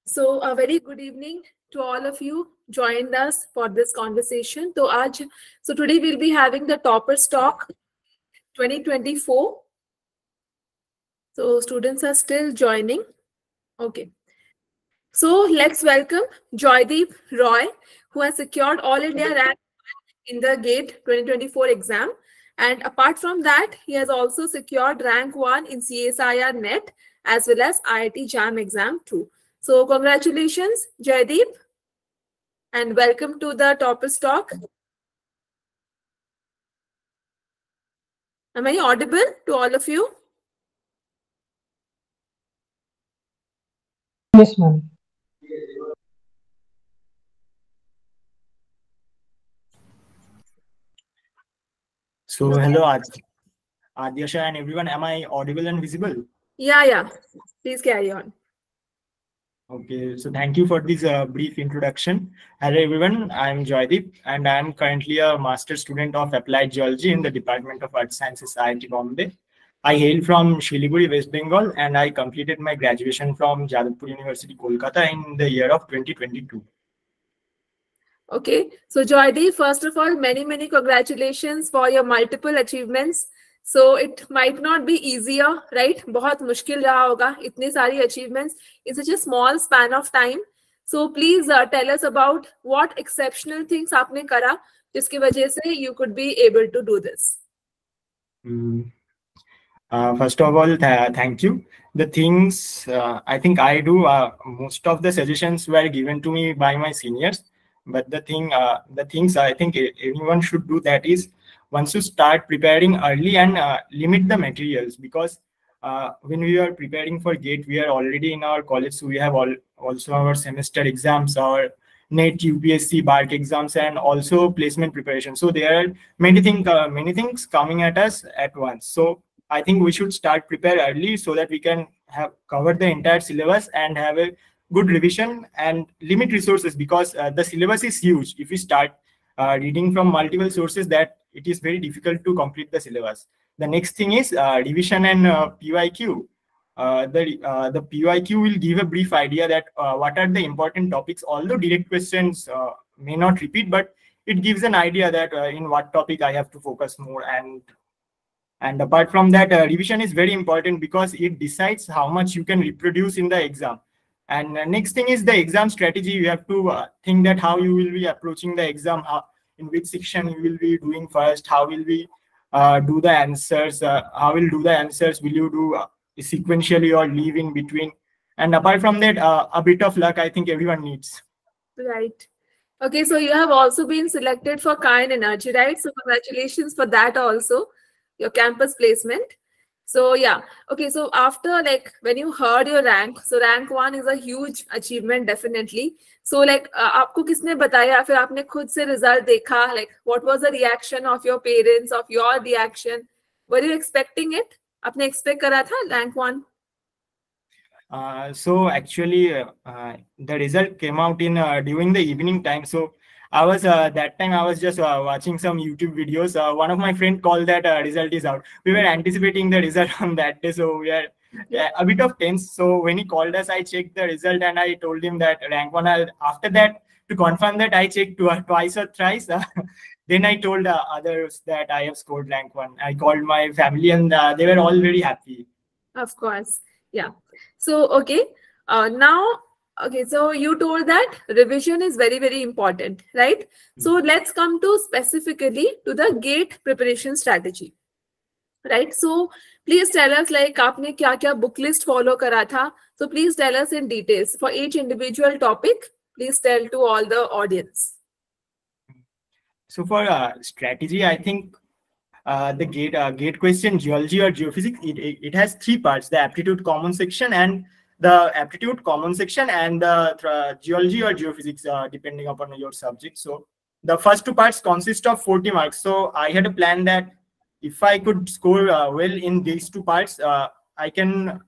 So a very good evening to all of you joined us for this conversation. So today we'll be having the Toppers Talk 2024. So students are still joining. Okay. So let's welcome JAYDEEP Roy, who has secured All India rank in the GATE 2024 exam. And apart from that, he has also secured rank 1 in CSIR NET as well as IIT-JAM exam too. So congratulations, JAYDEEP, and welcome to the Toppers Talk. Am I audible to all of you? Yes, ma'am. So hello Adyasha and everyone. Am I audible and visible? Yeah. Please carry on. Okay, so thank you for this brief introduction. Hello everyone, I am JAYDEEP and I am currently a master's student of Applied Geology in the Department of Earth Sciences, IIT Bombay. I hail from Shiliguri, West Bengal, and I completed my graduation from Jadavpur University, Kolkata in the year of 2022. Okay, so JAYDEEP, first of all, many congratulations for your multiple achievements. So it might not be easier, right? बहुत मुश्किल रहा होगा इतने सारी achievements in such a small span of time. So please tell us about what exceptional things आपने करा जिसकी वजह से you could be able to do this. First of all, thank you. The things I think I do, most of the suggestions were given to me by my seniors. But the things I think everyone should do, that is, once you start preparing early and limit the materials, because when we are preparing for GATE, we are already in our college, so we have also our semester exams, our NET, UPSC, BARC exams, and also placement preparation. So there are many things coming at us at once. So I think we should start prepare early so that we can have covered the entire syllabus and have a good revision and limit resources, because the syllabus is huge. If we start reading from multiple sources, that it is very difficult to complete the syllabus. The next thing is revision and PYQ. The PYQ will give a brief idea that what are the important topics, although direct questions may not repeat, but it gives an idea that in what topic I have to focus more. And apart from that, revision is very important because it decides how much you can reproduce in the exam. And next thing is the exam strategy. You have to think that how you will be approaching the exam, in which section you will be doing first, how will we do the answers, how will do the answers, will you do sequentially or leave in between. And apart from that, a bit of luck I think everyone needs. Right. Okay, so you have also been selected for Kind Energy, right? So congratulations for that also, your campus placement. So yeah, okay, so after, like, when you heard your rank, so rank 1 is a huge achievement definitely. So like आपको किसने बताया, फिर आपने खुद से result देखा, like what was the reaction of your parents, of your reaction? Were you expecting it? आपने expect करा था rank 1? So actually the result came out in during the evening time. So I was that time I was just watching some YouTube videos. One of my friend called that result is out. We were anticipating the result on that day, so we are a bit of tense. So when he called us, I checked the result and I told him that rank 1. After that, to confirm that, I checked twice or thrice. Then I told others that I have scored rank 1. I called my family and they were all very happy. Of course, yeah. So okay, now. Okay, so you told that revision is very important, right? So let's come to specifically to the GATE preparation strategy, right? So please tell us, like, आपने क्या book list follow करा था? So please tell us in details for each individual topic. Please tell to all the audience. So for strategy, I think the GATE question, geology or geophysics, it has 3 parts: the aptitude common section and the aptitude common section and the geology or geophysics, depending upon your subject. So the first 2 parts consist of 40 marks. So I had a plan that if I could score well in these 2 parts, I can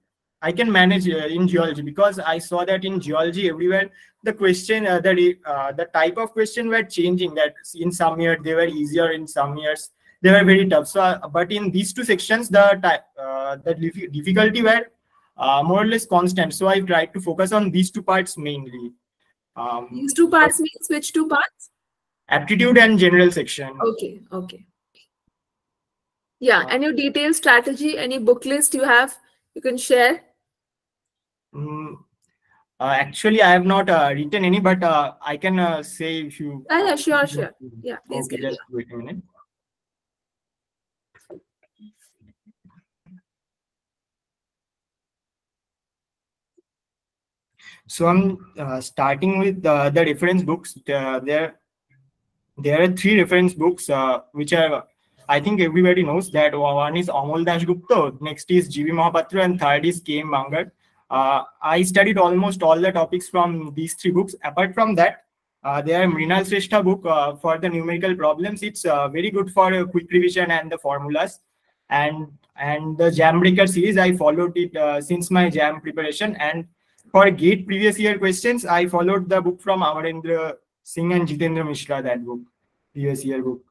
manage in geology, because I saw that in geology everywhere the question, the type of question were changing. That in some years they were easier, in some years they were very tough. So but in these 2 sections, the difficulty were more or less constant. So I tried to focus on these two parts mainly. These two parts means which two parts? Aptitude and general section. Okay, okay. Yeah, and your detailed strategy, any book list you have, you can share? Actually, I have not written any, but I can say if you... Yeah, sure. Yeah, please okay, just wait a minute. So I'm starting with the reference books. There are 3 reference books which are, I think everybody knows that. One is Amol Dasgupta, next is G.V. Mohapatra, and third is K.M. Bangar. I studied almost all the topics from these 3 books. Apart from that, there are Mrinal Shrestha book for the numerical problems. It's very good for quick revision and the formulas. And the JAM Breaker series, I followed it since my JAM preparation. And for GATE previous year questions, I followed the book from Amarendra Singh and Jitendra Mishra, that book, previous year book.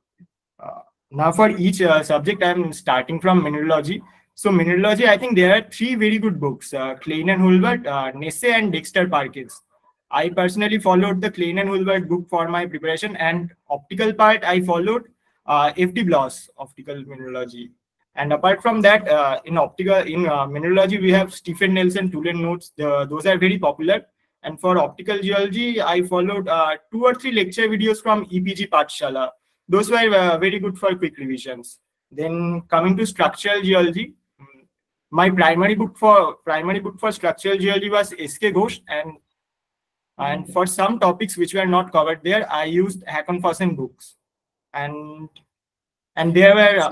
Now for each subject, I'm starting from mineralogy. So mineralogy, I think there are 3 very good books, Klein and Hulbert, Nesse and Dexter Parkins. I personally followed the Klein and Hulbert book for my preparation, and optical part, I followed F.D. Bloss, optical mineralogy. And apart from that, in mineralogy, we have Stephen Nelson Tulane notes. Those are very popular. And for optical geology, I followed 2 or 3 lecture videos from EPG Pathshala. Those were very good for quick revisions. Then coming to structural geology, my primary book for structural geology was S.K. Ghosh, and for some topics which were not covered there, I used Hakonfossen books. And there were...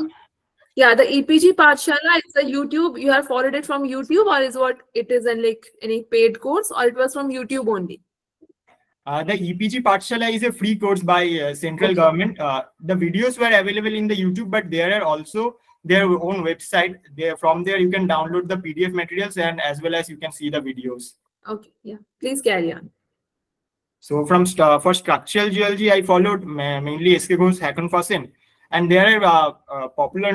yeah, the EPG Pathshala is a YouTube. You have followed it from YouTube, or is what it is in like any paid course, or it was from YouTube only? The EPG Pathshala is a free course by central government. The videos were available in the YouTube, but there are also their own website. From there you can download the PDF materials, and as well as you can see the videos. Okay, yeah, please carry on. So for structural geology, I followed mainly S.K. Ghosh, Hakonfossen, and there are popular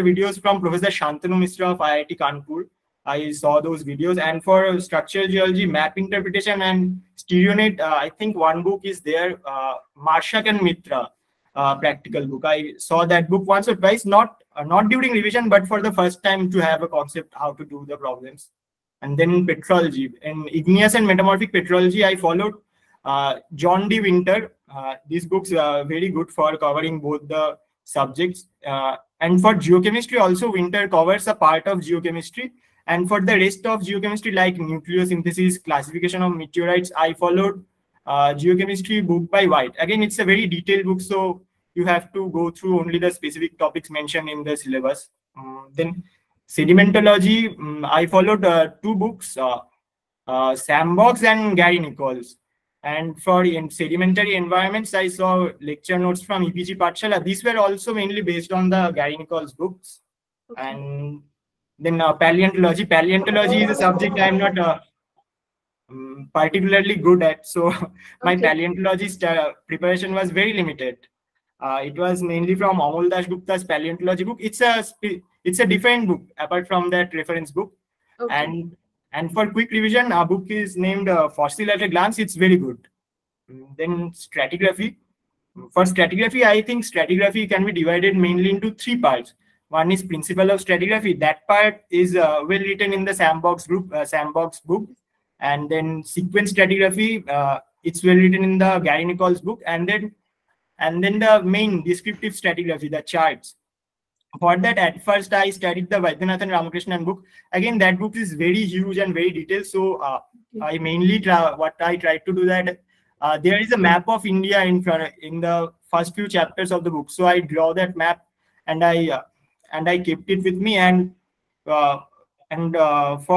videos from Professor Shantanu Mishra of IIT Kanpur. I saw those videos. And for structural geology, map interpretation and StereoNet, I think one book is there, Marshak and Mitra practical book. I saw that book once or twice, not during revision, but for the first time to have a concept how to do the problems. And then petrology. In igneous and metamorphic petrology, I followed John D. Winter. These books are very good for covering both the subjects. And for geochemistry also, Winter covers a part of geochemistry. And for the rest of geochemistry, like nucleosynthesis, classification of meteorites, I followed geochemistry book by White. Again, it's a very detailed book, so you have to go through only the specific topics mentioned in the syllabus. Then sedimentology, I followed 2 books, Sam Boggs and Gary Nichols. And for sedimentary environments, I saw lecture notes from EPG Pathshala. These were also mainly based on the Gary Nichols books. Okay. And then paleontology. Paleontology is a subject I'm not particularly good at. So my paleontology preparation was very limited. It was mainly from Amol Dasgupta's paleontology book. It's a different book apart from that reference book. Okay. And for quick revision, our book is named Fossil at a Glance. It's very good. Then stratigraphy. For stratigraphy, I think stratigraphy can be divided mainly into 3 parts. One is principle of stratigraphy. That part is well written in the Sam Boggs book. And then sequence stratigraphy, it's well written in the Gary Nichols book. And then the main descriptive stratigraphy, the charts. For that, at first I studied the Vaidyanathan Ramakrishnan book. Again, that book is very huge and very detailed. So I mainly what I tried to do that there is a map of India in the first few chapters of the book. So I draw that map, and I kept it with me. And for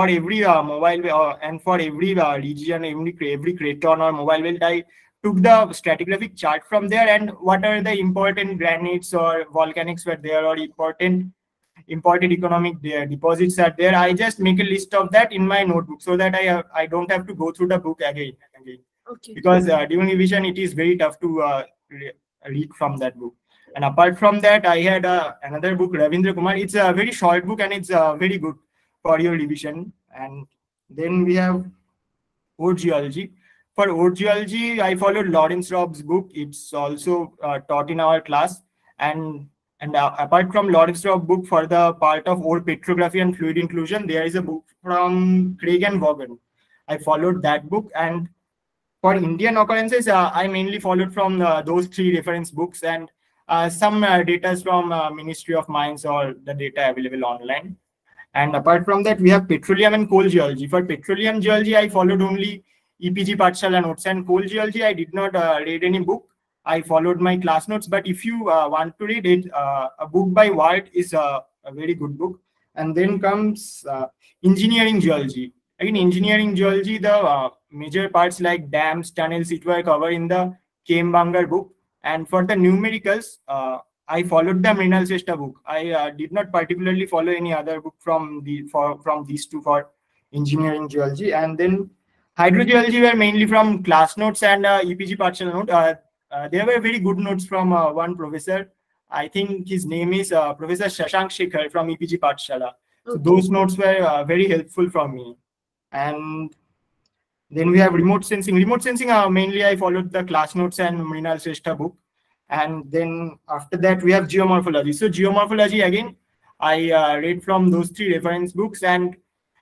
every mobile and for every region, every craton or mobile welt, I took the stratigraphic chart from there, and what are the important granites or volcanics were there, or important economic deposits are there. I just make a list of that in my notebook, so that I don't have to go through the book again and again. Okay. Because during revision, it is very tough to read from that book. And apart from that, I had another book, Ravindra Kumar. It's a very short book, and it's very good. for your revision. And then we have Ode Geology. For Ode Geology, I followed Lawrence Robb's book. It's also taught in our class. And apart from Lawrence Robb book, for the part of ore petrography and fluid inclusion, there is a book from Craig and Vaughan. I followed that book. And for Indian occurrences, I mainly followed from those 3 reference books and some data from Ministry of Mines or the data available online. And apart from that, we have petroleum and coal geology. For petroleum geology, I followed only EPG Pathshala notes, and coal geology, I did not read any book. I followed my class notes. But if you want to read it, a book by Ward is a very good book. And then comes engineering geology. In engineering geology, the major parts like dams, tunnels, it were covered in the Kembanger book. And for the numericals, I followed the Mrinal Shrestha book. I did not particularly follow any other book from these 2 for engineering geology. And then hydrogeology were mainly from class notes and EPG Pathshala note. There were very good notes from one professor. I think his name is Professor Shashank Shekhar from EPG Pathshala. So those notes were very helpful for me. And then we have remote sensing. Remote sensing, mainly I followed the class notes and Mrinal Shrestha book. And then after that, we have geomorphology. So geomorphology, again, I read from those 3 reference books. And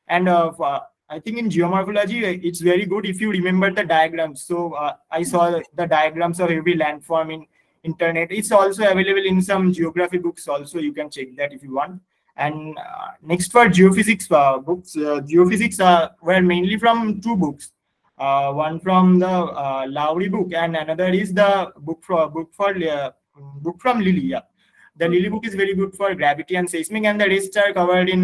I think in geomorphology, it's very good if you remember the diagrams. So I saw the diagrams of every landform in internet. It's also available in some geography books also. You can check that if you want. And next for geophysics books, geophysics were mainly from 2 books. One from the Lowry book, and another is the book from Lilly. Yeah. The Lilly book is very good for gravity and seismic, and the rest are covered in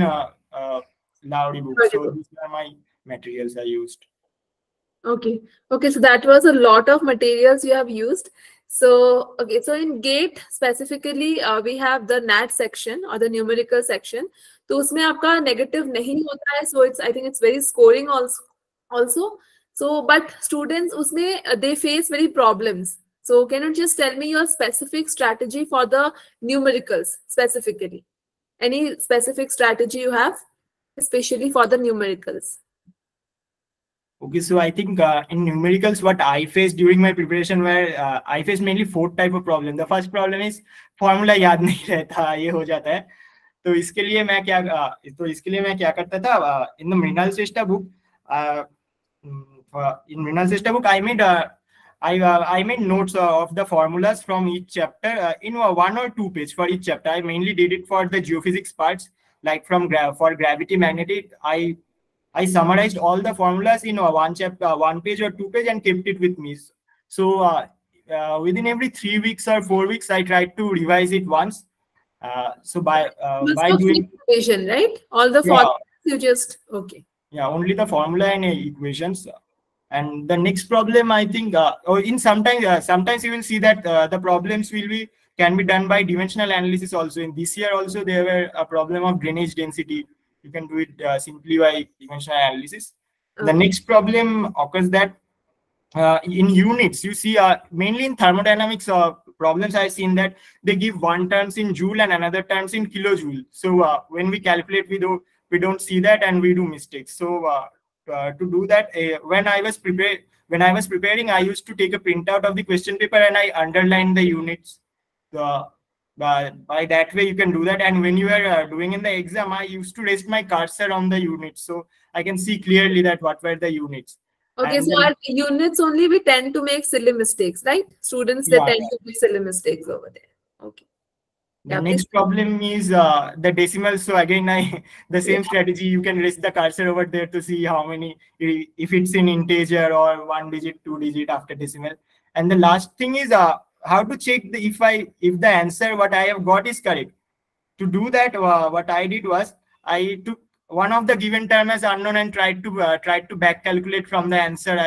Lowry book. So these are my materials I used. Okay. So that was a lot of materials you have used. So so in GATE specifically, we have the NAT section or the numerical section. तो उसमें आपका negative नहीं होता है. So I think it's very scoring also. So, but students, they face many problems. So, can you just tell me your specific strategy for the numericals specifically? Any specific strategy you have, especially for the numericals? Okay, so I think in numericals, what I faced during my preparation were I faced mainly 4 type of problem. The first problem is formula याद नहीं रहता, ये हो जाता है. तो इसके लिए मैं क्या करता था? In the Mrinal Shrestha book, I made notes of the formulas from each chapter in 1 or 2 pages for each chapter. I mainly did it for the geophysics parts, like for gravity magnetic. I summarized all the formulas in 1 chapter, 1 page or 2 page, and kept it with me. So within every 3 weeks or 4 weeks, I tried to revise it once. So by doing equation, right? All the formulas you just Yeah, only the formula and equations. And the next problem, I think, sometimes you will see that the problems can be done by dimensional analysis also. In this year also, there were a problem of drainage density. You can do it simply by dimensional analysis. The next problem occurs that in units, you see, mainly in thermodynamics problems, I've seen that they give one terms in joule and another terms in kilojoule. So when we calculate, we don't see that and we do mistakes. So to do that, when I was preparing, I used to take a printout of the question paper and I underlined the units. By that way, you can do that. And when you are doing in the exam, I used to rest my cursor on the units, so I can see clearly that what were the units. Okay, and so at units only we tend to make silly mistakes, right? Students, they tend to make silly mistakes over there. Okay. The next problem is the decimals. So again, the same strategy. You can rest the cursor over there to see how many, if it's in integer or 1 digit, 2 digit after decimal. And the last thing is how to check if the answer what I have got is correct. To do that, what I did was I took one of the given term as unknown and tried to back calculate from the answer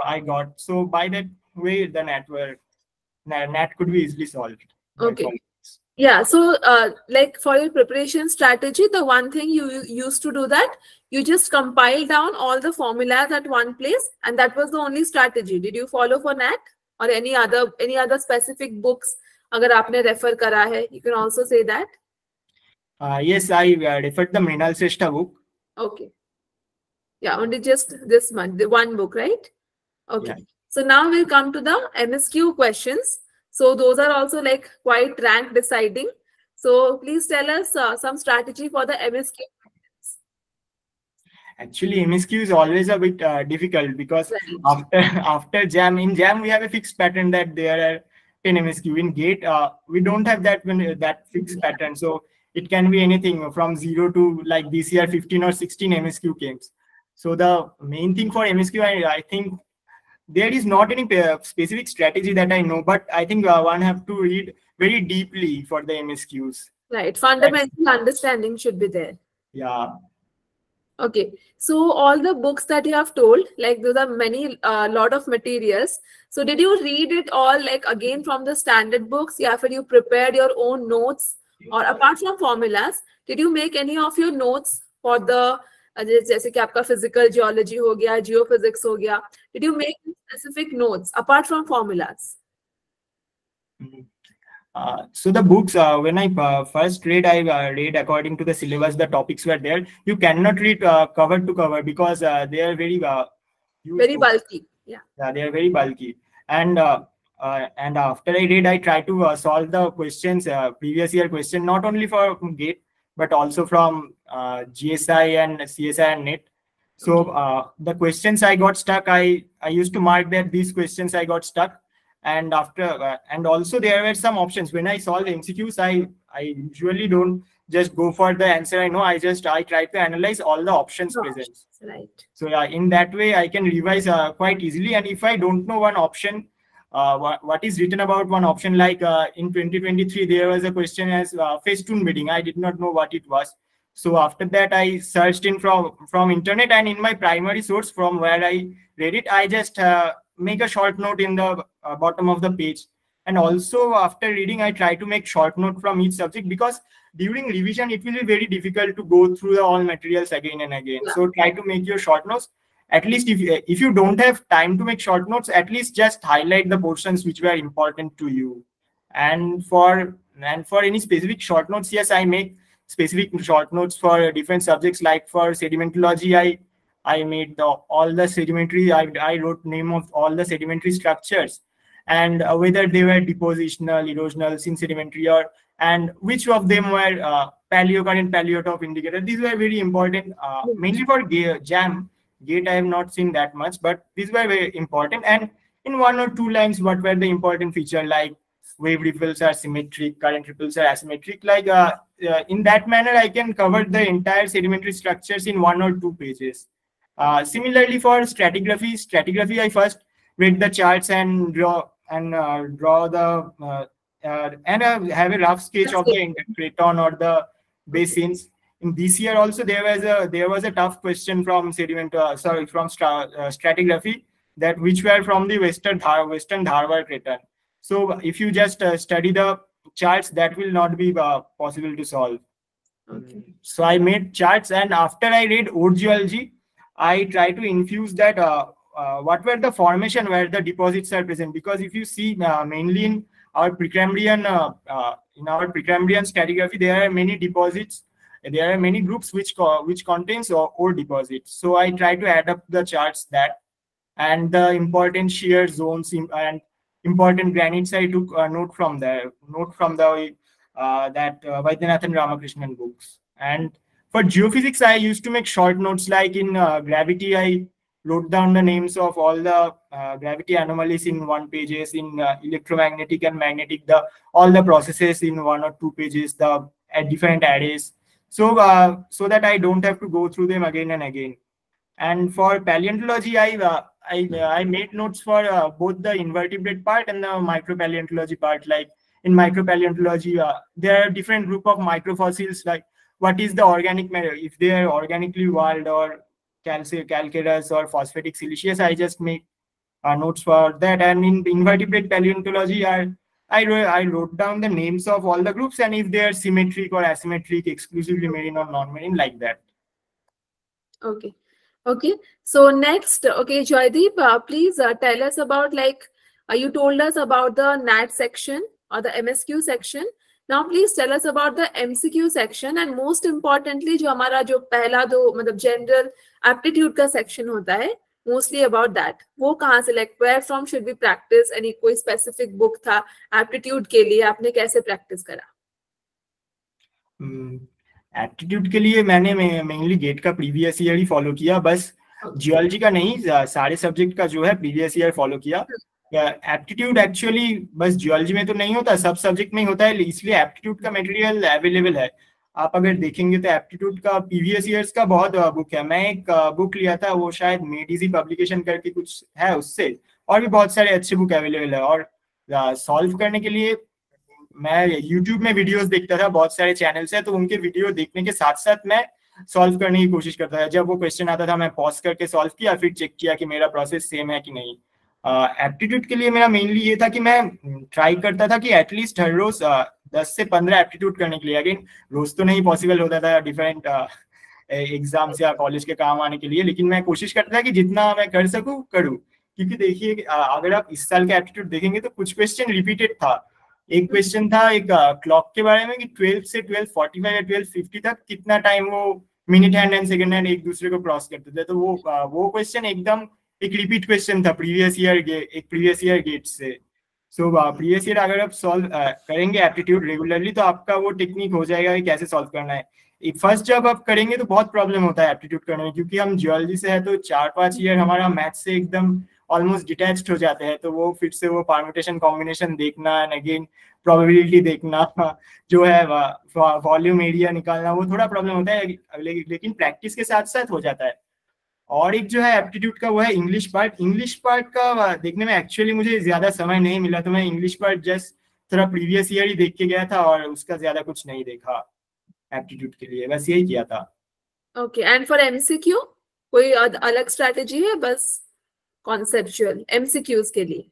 I got. So by that way, the NAT could be easily solved. Okay. Yeah, so like for your preparation strategy, the one thing you used to do that, you just compile down all the formulas at one place, and that was the only strategy. Did you follow for NAT or any other specific books? Agar aapne refer kara hai, you can also say that. Yes, I referred the Mrinal Shrestha book. Okay. Yeah, only just this month, the one book, right? Okay. Yeah. So now we'll come to the MSQ questions. So those are also like quite rank deciding. So please tell us some strategy for the MSQ. Actually, MSQ is always a bit difficult because Right. after JAM, in JAM we have a fixed pattern that there are 10 MSQ. In GATE, we don't have that fixed pattern. So it can be anything from 0 to like this year 15 or 16 MSQ games. So the main thing for MSQ, I think there is not any specific strategy that I know, but I think one have to read very deeply for the MSQs. Right. That's, Fundamental understanding should be there. yeah. Okay, so all the books that you have told, like those are many, lot of materials. So did you read it all like again from the standard books? Yeah, after you prepared your own notes, or apart from formulas, did you make any of your notes for the जैसे कि आपका physical geology हो गया, geophysics हो गया? Did you make specific notes apart from formulas? So the books, when I first read, I read according to the syllabus. The topics were there. You cannot read cover to cover because they are very huge Very books. bulky. Yeah. Yeah, they are very bulky. And after I read, I try to solve the questions, previous year question, not only for GATE but also from GSI and CSI and NET. So the questions I got stuck, I used to mark that these questions I got stuck. And after and also there were some options when I solve MCQs. I usually don't just go for the answer I know. I try to analyze all the options present. Right. So yeah, in that way I can revise quite easily. And if I don't know one option, what is written about one option, like in 2023 there was a question as Festoon bedding. I did not know what it was. So after that I searched in from internet, and in my primary source from where I read it, I just make a short note in the bottom of the page. And also after reading, I try to make short note from each subject, because during revision it will be very difficult to go through the all materials again and again. Yeah. So try to make your short notes. At least if you don't have time to make short notes, at least just highlight the portions which were important to you. And for any specific short notes, yes, I make specific short notes for different subjects. Like for sedimentology, I made all the sedimentary. I wrote name of all the sedimentary structures, and whether they were depositional, erosional, sin sedimentary, or and which of them were paleocurrent, paleotop indicator. These were very important, mainly for JAM. GATE I have not seen that much, but these were very important. And in one or two lines, what were the important feature, like wave ripples are symmetric, current ripples are asymmetric. Like in that manner, I can cover the entire sedimentary structures in 1 or 2 pages. Similarly, for stratigraphy, I first read the charts and draw the and have a rough sketch of the craton or the basins. In this year also there was a tough question from stratigraphy, that which were from the western Dharwar craton. So if you just study the charts, that will not be possible to solve. Okay. So I made charts, and after I read ore geology, I try to infuse that what were the formation where the deposits are present. Because if you see mainly in our Precambrian stratigraphy, there are many deposits. There are many groups which contains ore deposits. So I try to add up the charts that, and the important shear zones and important granites I took note from the Vaidyanathan Ramakrishnan books. And for geophysics, I used to make short notes. Like in gravity, I wrote down the names of all the gravity anomalies in 1 pages. In electromagnetic and magnetic, all the processes in 1 or 2 pages, the different arrays. So that I don't have to go through them again and again. And for paleontology, I made notes for both the invertebrate part and the micropaleontology part. Like in micropaleontology, there are different group of microfossils. Like what is the organic matter, if they are organically walled or calcareous or phosphatic siliceous, I just make notes for that. And in invertebrate paleontology, I wrote down the names of all the groups, and if they are symmetric or asymmetric, exclusively marine or non-marine, like that. Okay. Okay. So next, okay, JAYDEEP, please tell us about, like, you told us about the NAT section or the MSQ section. Now please tell us about the MCQ section and most importantly जो हमारा जो पहला दो मतलब general aptitude का section होता है, mostly about that, वो कहाँ से, like where from should be practice, any कोई स्पेसिफिक बुक था एप्टीट्यूड के लिए, आपने कैसे प्रैक्टिस करा? एप्टीट्यूड के लिए मैंने मेनली गेट का प्रीवियस ईयर ही फॉलो किया, बस जियोलॉजी का नहीं, सारे सब्जेक्ट का जो है प्रीवियस ईयर फॉलो किया। एप्टीट्यूड एक्चुअली बस जियोलॉजी में तो नहीं होता, सब सब्जेक्ट में ही होता है, इसलिए एप्टीट्यूड का मटेरियल अवेलेबल है। आप अगर देखेंगे तो एप्टीट्यूड का प्रीवियस ईयर्स का बहुत बुक है। मैं एक बुक लिया था, वो शायद मेड इजी पब्लिकेशन करके कुछ है, उससे और भी बहुत सारे अच्छे बुक अवेलेबल है। और सॉल्व करने के लिए मैं यूट्यूब में वीडियोस देखता था, बहुत सारे चैनल्स है, तो उनके वीडियो देखने के साथ साथ मैं सॉल्व करने की कोशिश करता था। जब वो क्वेश्चन आता था मैं पॉज करके सॉल्व किया, फिर चेक किया कि मेरा प्रोसेस सेम है कि नहीं। एप्टीट्यूड के लिए मेरा मेनली ये था कि मैं ट्राई करता था कि एटलीस्ट हर रोज 10 से 15 एप्टीट्यूड करने के लिए। अगेन रोज तो नहीं पॉसिबल होता था डिफरेंट एग्जाम्स या कॉलेज के काम आने के लिए, लेकिन मैं कोशिश करता था कि जितना मैं कर सकूं करूं। क्योंकि देखिए अगर आप इस साल का एप्टीट्यूड देखेंगे तो कुछ क्वेश्चन रिपीटेड था। एक क्वेश्चन था एक क्लॉक के बारे में कि 12 से 12:45 या 12:50 तक कितना टाइम वो minute hand and second hand एक दूसरे को क्रॉस करते थे। तो वो क्वेश्चन एकदम एक रिपीट क्वेश्चन था प्रीवियस ईयर गेट से। सो प्रीवियस ईयर अगर आप सॉल्व करेंगे एप्टीट्यूड रेगुलरली तो आपका वो टेक्निक हो जाएगा कि कैसे सॉल्व करना है। फर्स्ट जब आप करेंगे तो बहुत प्रॉब्लम होता है एप्टीट्यूड करने में, क्योंकि हम जियोलॉजी से है तो 4-5 ईयर हमारा मैथ से एकदम ऑलमोस्ट डिटैच्ड हो जाते हैं। तो वो फिर से वो परम्यूटेशन कॉम्बिनेशन देखना एंड अगेन प्रोबेबिलिटी देखना, जो है वॉल्यूम एरिया निकालना, वो थोड़ा प्रॉब्लम होता है, लेकिन प्रैक्टिस के साथ साथ हो जाता है। और एक जो है एप्टीट्यूड का वो है इंग्लिश पार्ट। इंग्लिश पार्ट का देखने में एक्चुअली मुझे ज्यादा समय नहीं मिला, तो मैं इंग्लिश पार्ट जस्ट थोड़ा प्रीवियस ईयर ही देख के गया था और उसका ज्यादा कुछ नहीं देखा एप्टीट्यूड के लिए, बस यही किया था। ओके, एंड फॉर एमसीक्यू कोई अलग स्ट्रैटेजी है, बस कॉन्सेप्चुअल एमसीक्यूज के लिए?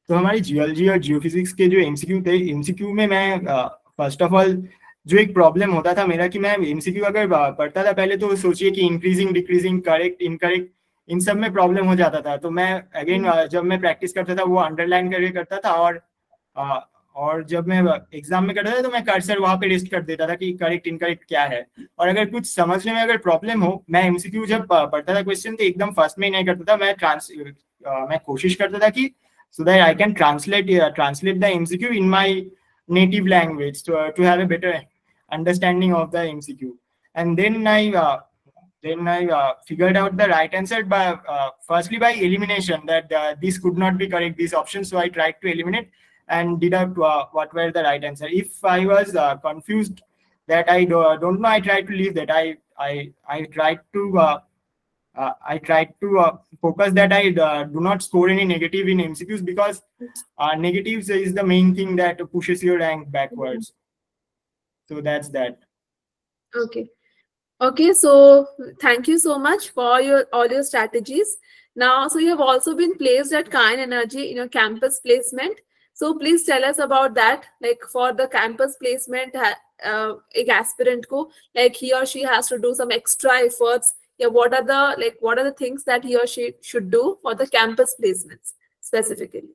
तो हमारी जियोलॉजी और जियोफिजिक्स के जो एमसीक्यू थे, एमसीक्यू में मैं फर्स्ट ऑफ ऑल जो एक प्रॉब्लम होता था मेरा कि मैं एमसीक्यू अगर पढ़ता था पहले तो सोचिए कि इंक्रीजिंग डिक्रीजिंग करेक्ट इनकरेक्ट इन सब में प्रॉब्लम हो जाता था। तो मैं अगेन जब मैं प्रैक्टिस करता था वो अंडरलाइन करके करता था, और जब मैं एग्जाम में करता था तो मैं कर्सर वहां पे लिस्ट कर देता था कि करेक्ट इनकरेक्ट क्या है। और अगर कुछ समझने में अगर प्रॉब्लम हो, मैं एमसीक्यू जब पढ़ता था क्वेश्चन तो एकदम फर्स्ट में ही नहीं करता था, मैं कोशिश करता था कि so that I can translate the MCQ in my native language to have a better understanding of the MCQ. And then I figured out the right answer by firstly by elimination, that this could not be correct, these options. So I tried to eliminate and deduct what were the right answer. If I was confused that I don't know, I tried to leave that. I tried to focus that I do not score any negative in MCQs, because negatives is the main thing that pushes your rank backwards. So that's that. Okay, so thank you so much for all your strategies. Now, so you have also been placed at Kind Energy in your campus placement. So please tell us about that. Like for the campus placement, एक aspirant को, like he or she has to do some extra efforts. Yeah, what are the things that he or she should do for the campus placements specifically?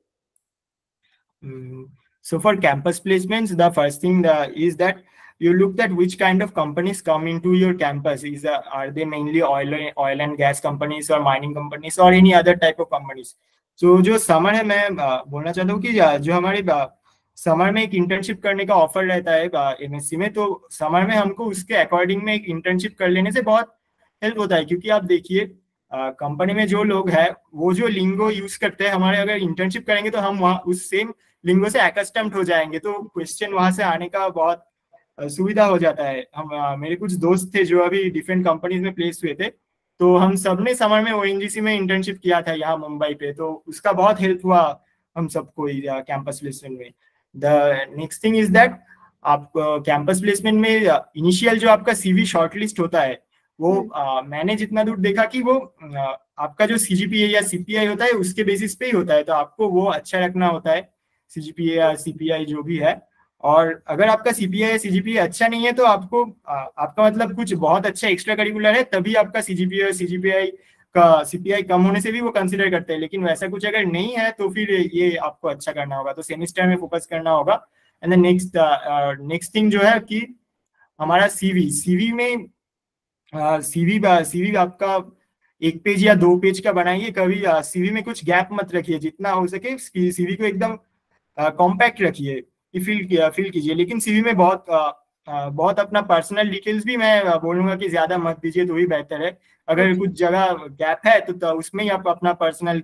So for campus placements, the first thing is that you look at which kind of companies come into your campus. Are they mainly oil and gas companies or mining companies or any other type of companies? So जो summer है, मैं बोलना चाहता हूँ कि जो हमारे summer में एक इंटर्नशिप करने का ऑफर रहता है एमएससी में, तो समर में हमको उसके अकॉर्डिंग में एक इंटर्नशिप कर लेने से बहुत हेल्प होता है। क्योंकि आप देखिए कंपनी में जो लोग हैं वो जो लिंगो यूज करते हैं, हमारे अगर इंटर्नशिप करेंगे तो हम वहाँ उस सेम लिंगो से एकस्टम्ड हो जाएंगे, तो क्वेश्चन वहां से आने का बहुत सुविधा हो जाता है। हम मेरे कुछ दोस्त थे जो अभी डिफरेंट कंपनीज में प्लेस हुए थे, तो हम सबने समर में ओएनजीसी में इंटर्नशिप किया था यहाँ मुंबई पे, तो उसका बहुत हेल्प हुआ हम सबको कैंपस प्लेसमेंट में। The next thing is that आप कैंपस प्लेसमेंट में इनिशियल जो आपका सीवी शॉर्टलिस्ट होता है वो मैंने जितना दूर देखा कि वो आपका जो सीजीपीए या सीपीआई होता है उसके बेसिस पे ही होता है, तो आपको वो अच्छा रखना होता है, सीजीपीए या सीपीआई जो भी है। और अगर आपका सीपीआई या सीजीपीए अच्छा नहीं है तो आपको आपका मतलब कुछ बहुत अच्छा एक्स्ट्रा करिकुलर है, तभी आपका सीजीपीए और सीजीपीआई का सीपीआई कम होने से भी वो कंसिडर करते हैं। लेकिन वैसा कुछ अगर नहीं है तो फिर ये आपको अच्छा करना होगा, तो सेमिस्टर में फोकस करना होगा एंड द नेक्स्ट थिंग जो है कि हमारा सीवी में सीवी आपका 1 पेज या 2 पेज का बनाइए, कभी सीवी में कुछ गैप मत रखिए, जितना हो सके सीवी को एकदम कॉम्पैक्ट रखिए, फिल कीजिए। लेकिन सीवी में बहुत अपना पर्सनल डिटेल्स भी मैं बोलूंगा कि ज्यादा मत दीजिए, तो ही बेहतर है। अगर कुछ जगह गैप है तो उसमें ही आप अपना पर्सनल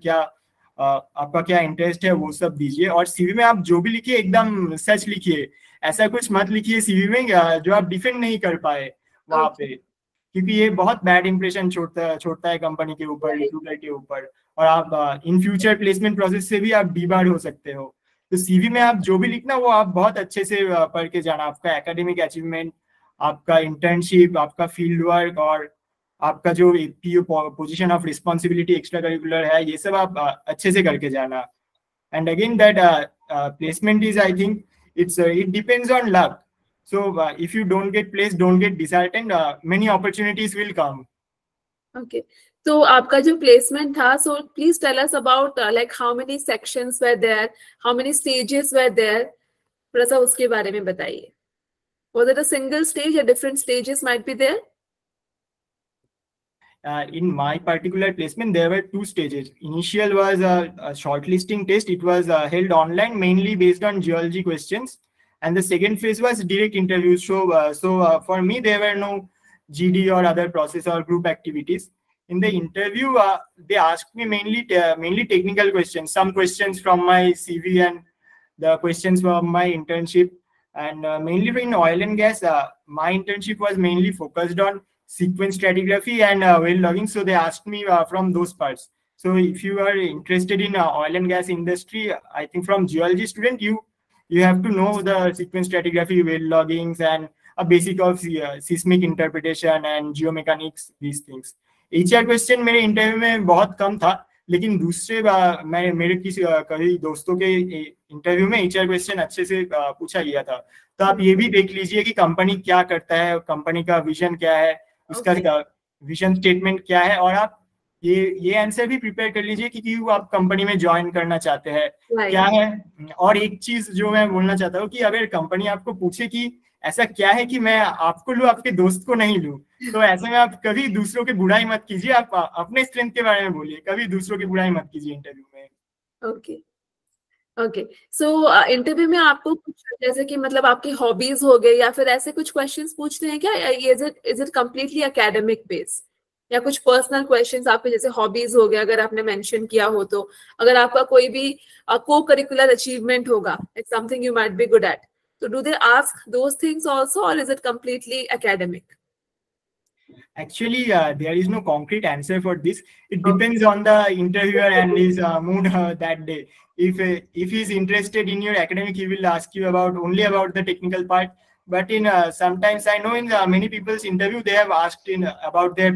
आपका क्या इंटरेस्ट है वो सब दीजिए। और सीवी में आप जो भी लिखिए एकदम सच लिखिए, ऐसा कुछ मत लिखिए सीवी में जो आप डिफेंड नहीं कर पाए वहां पे, क्योंकि ये बहुत बैड इंप्रेशन छोड़ता है कंपनी के ऊपर, रिक्रूटर के ऊपर, और आप इन फ्यूचर प्लेसमेंट प्रोसेस से भी आप डीबार हो सकते हो। तो सीवी में आप जो भी लिखना वो आप बहुत अच्छे से पढ़ के जाना, आपका एकेडमिक अचीवमेंट, आपका इंटर्नशिप, आपका फील्ड वर्क, और आपका जो position of responsibility extra curricular है, ये सब आप अच्छे से करके जाना। And again that placement is, I think it depends on luck. So if you don't get placed, don't get disheartened. Many opportunities will come. Okay. तो आपका जो प्लेसमेंट था, so please tell us about like how many sections were there, how many stages were there. थोड़ा सा उसके बारे में बताइए. Was it a single stage or different stages might be there? In my particular placement, there were 2 stages. Initial was a shortlisting test. It was held online, mainly based on geology questions. And the second phase was direct interviews. So for me, there were no GD or other process or group activities. In the interview, they asked me mainly technical questions. Some questions from my CV and the questions from my internship. And mainly in oil and gas, my internship was mainly focused on sequence stratigraphy and well logging. So they asked me from those parts. So if you are interested in oil and gas industry, I think from geology student, you have to know the sequence stratigraphy, well loggings, and a basic of seismic interpretation and geomechanics, these things. HR question मेरे interview में बहुत कम था, लेकिन दूसरे मेरे कई दोस्तों के इंटरव्यू में HR क्वेश्चन अच्छे से पूछा गया था। तो आप ये भी देख लीजिए कि कंपनी क्या करता है, कंपनी का विजन क्या है, उसका विजन स्टेटमेंट क्या है, और आप ये आंसर भी प्रिपेयर कर लीजिए कि क्यों आप कंपनी में ज्वाइन करना चाहते हैं, क्या है। और एक चीज जो मैं बोलना चाहता हूँ कि अगर कंपनी आपको पूछे कि ऐसा क्या है कि मैं आपको लूं, आपके दोस्त को नहीं लूं, तो ऐसे में आप कभी दूसरों की बुराई मत कीजिए, आप अपने स्ट्रेंथ के बारे में बोलिए, कभी दूसरों की बुराई मत कीजिए इंटरव्यू में। ओके सो इंटरव्यू में आपको कुछ जैसे कि मतलब आपकी हॉबीज हो गए या फिर ऐसे कुछ क्वेश्चंस पूछते हैं क्या, is it completely academic base, या कुछ पर्सनल क्वेश्चंस आपके जैसे हॉबीज हो गए अगर आपने मेंशन किया हो तो, अगर आपका कोई भी को करिकुलर अचीवमेंट होगा, it's something you might be good at, so do they ask those things also, or is it completely academic? Actually, there is no concrete answer for this. It depends on the interviewer and his mood that day. If he's interested in your academic, he will ask you only about the technical part. But in sometimes I know in many people's interview, they have asked about their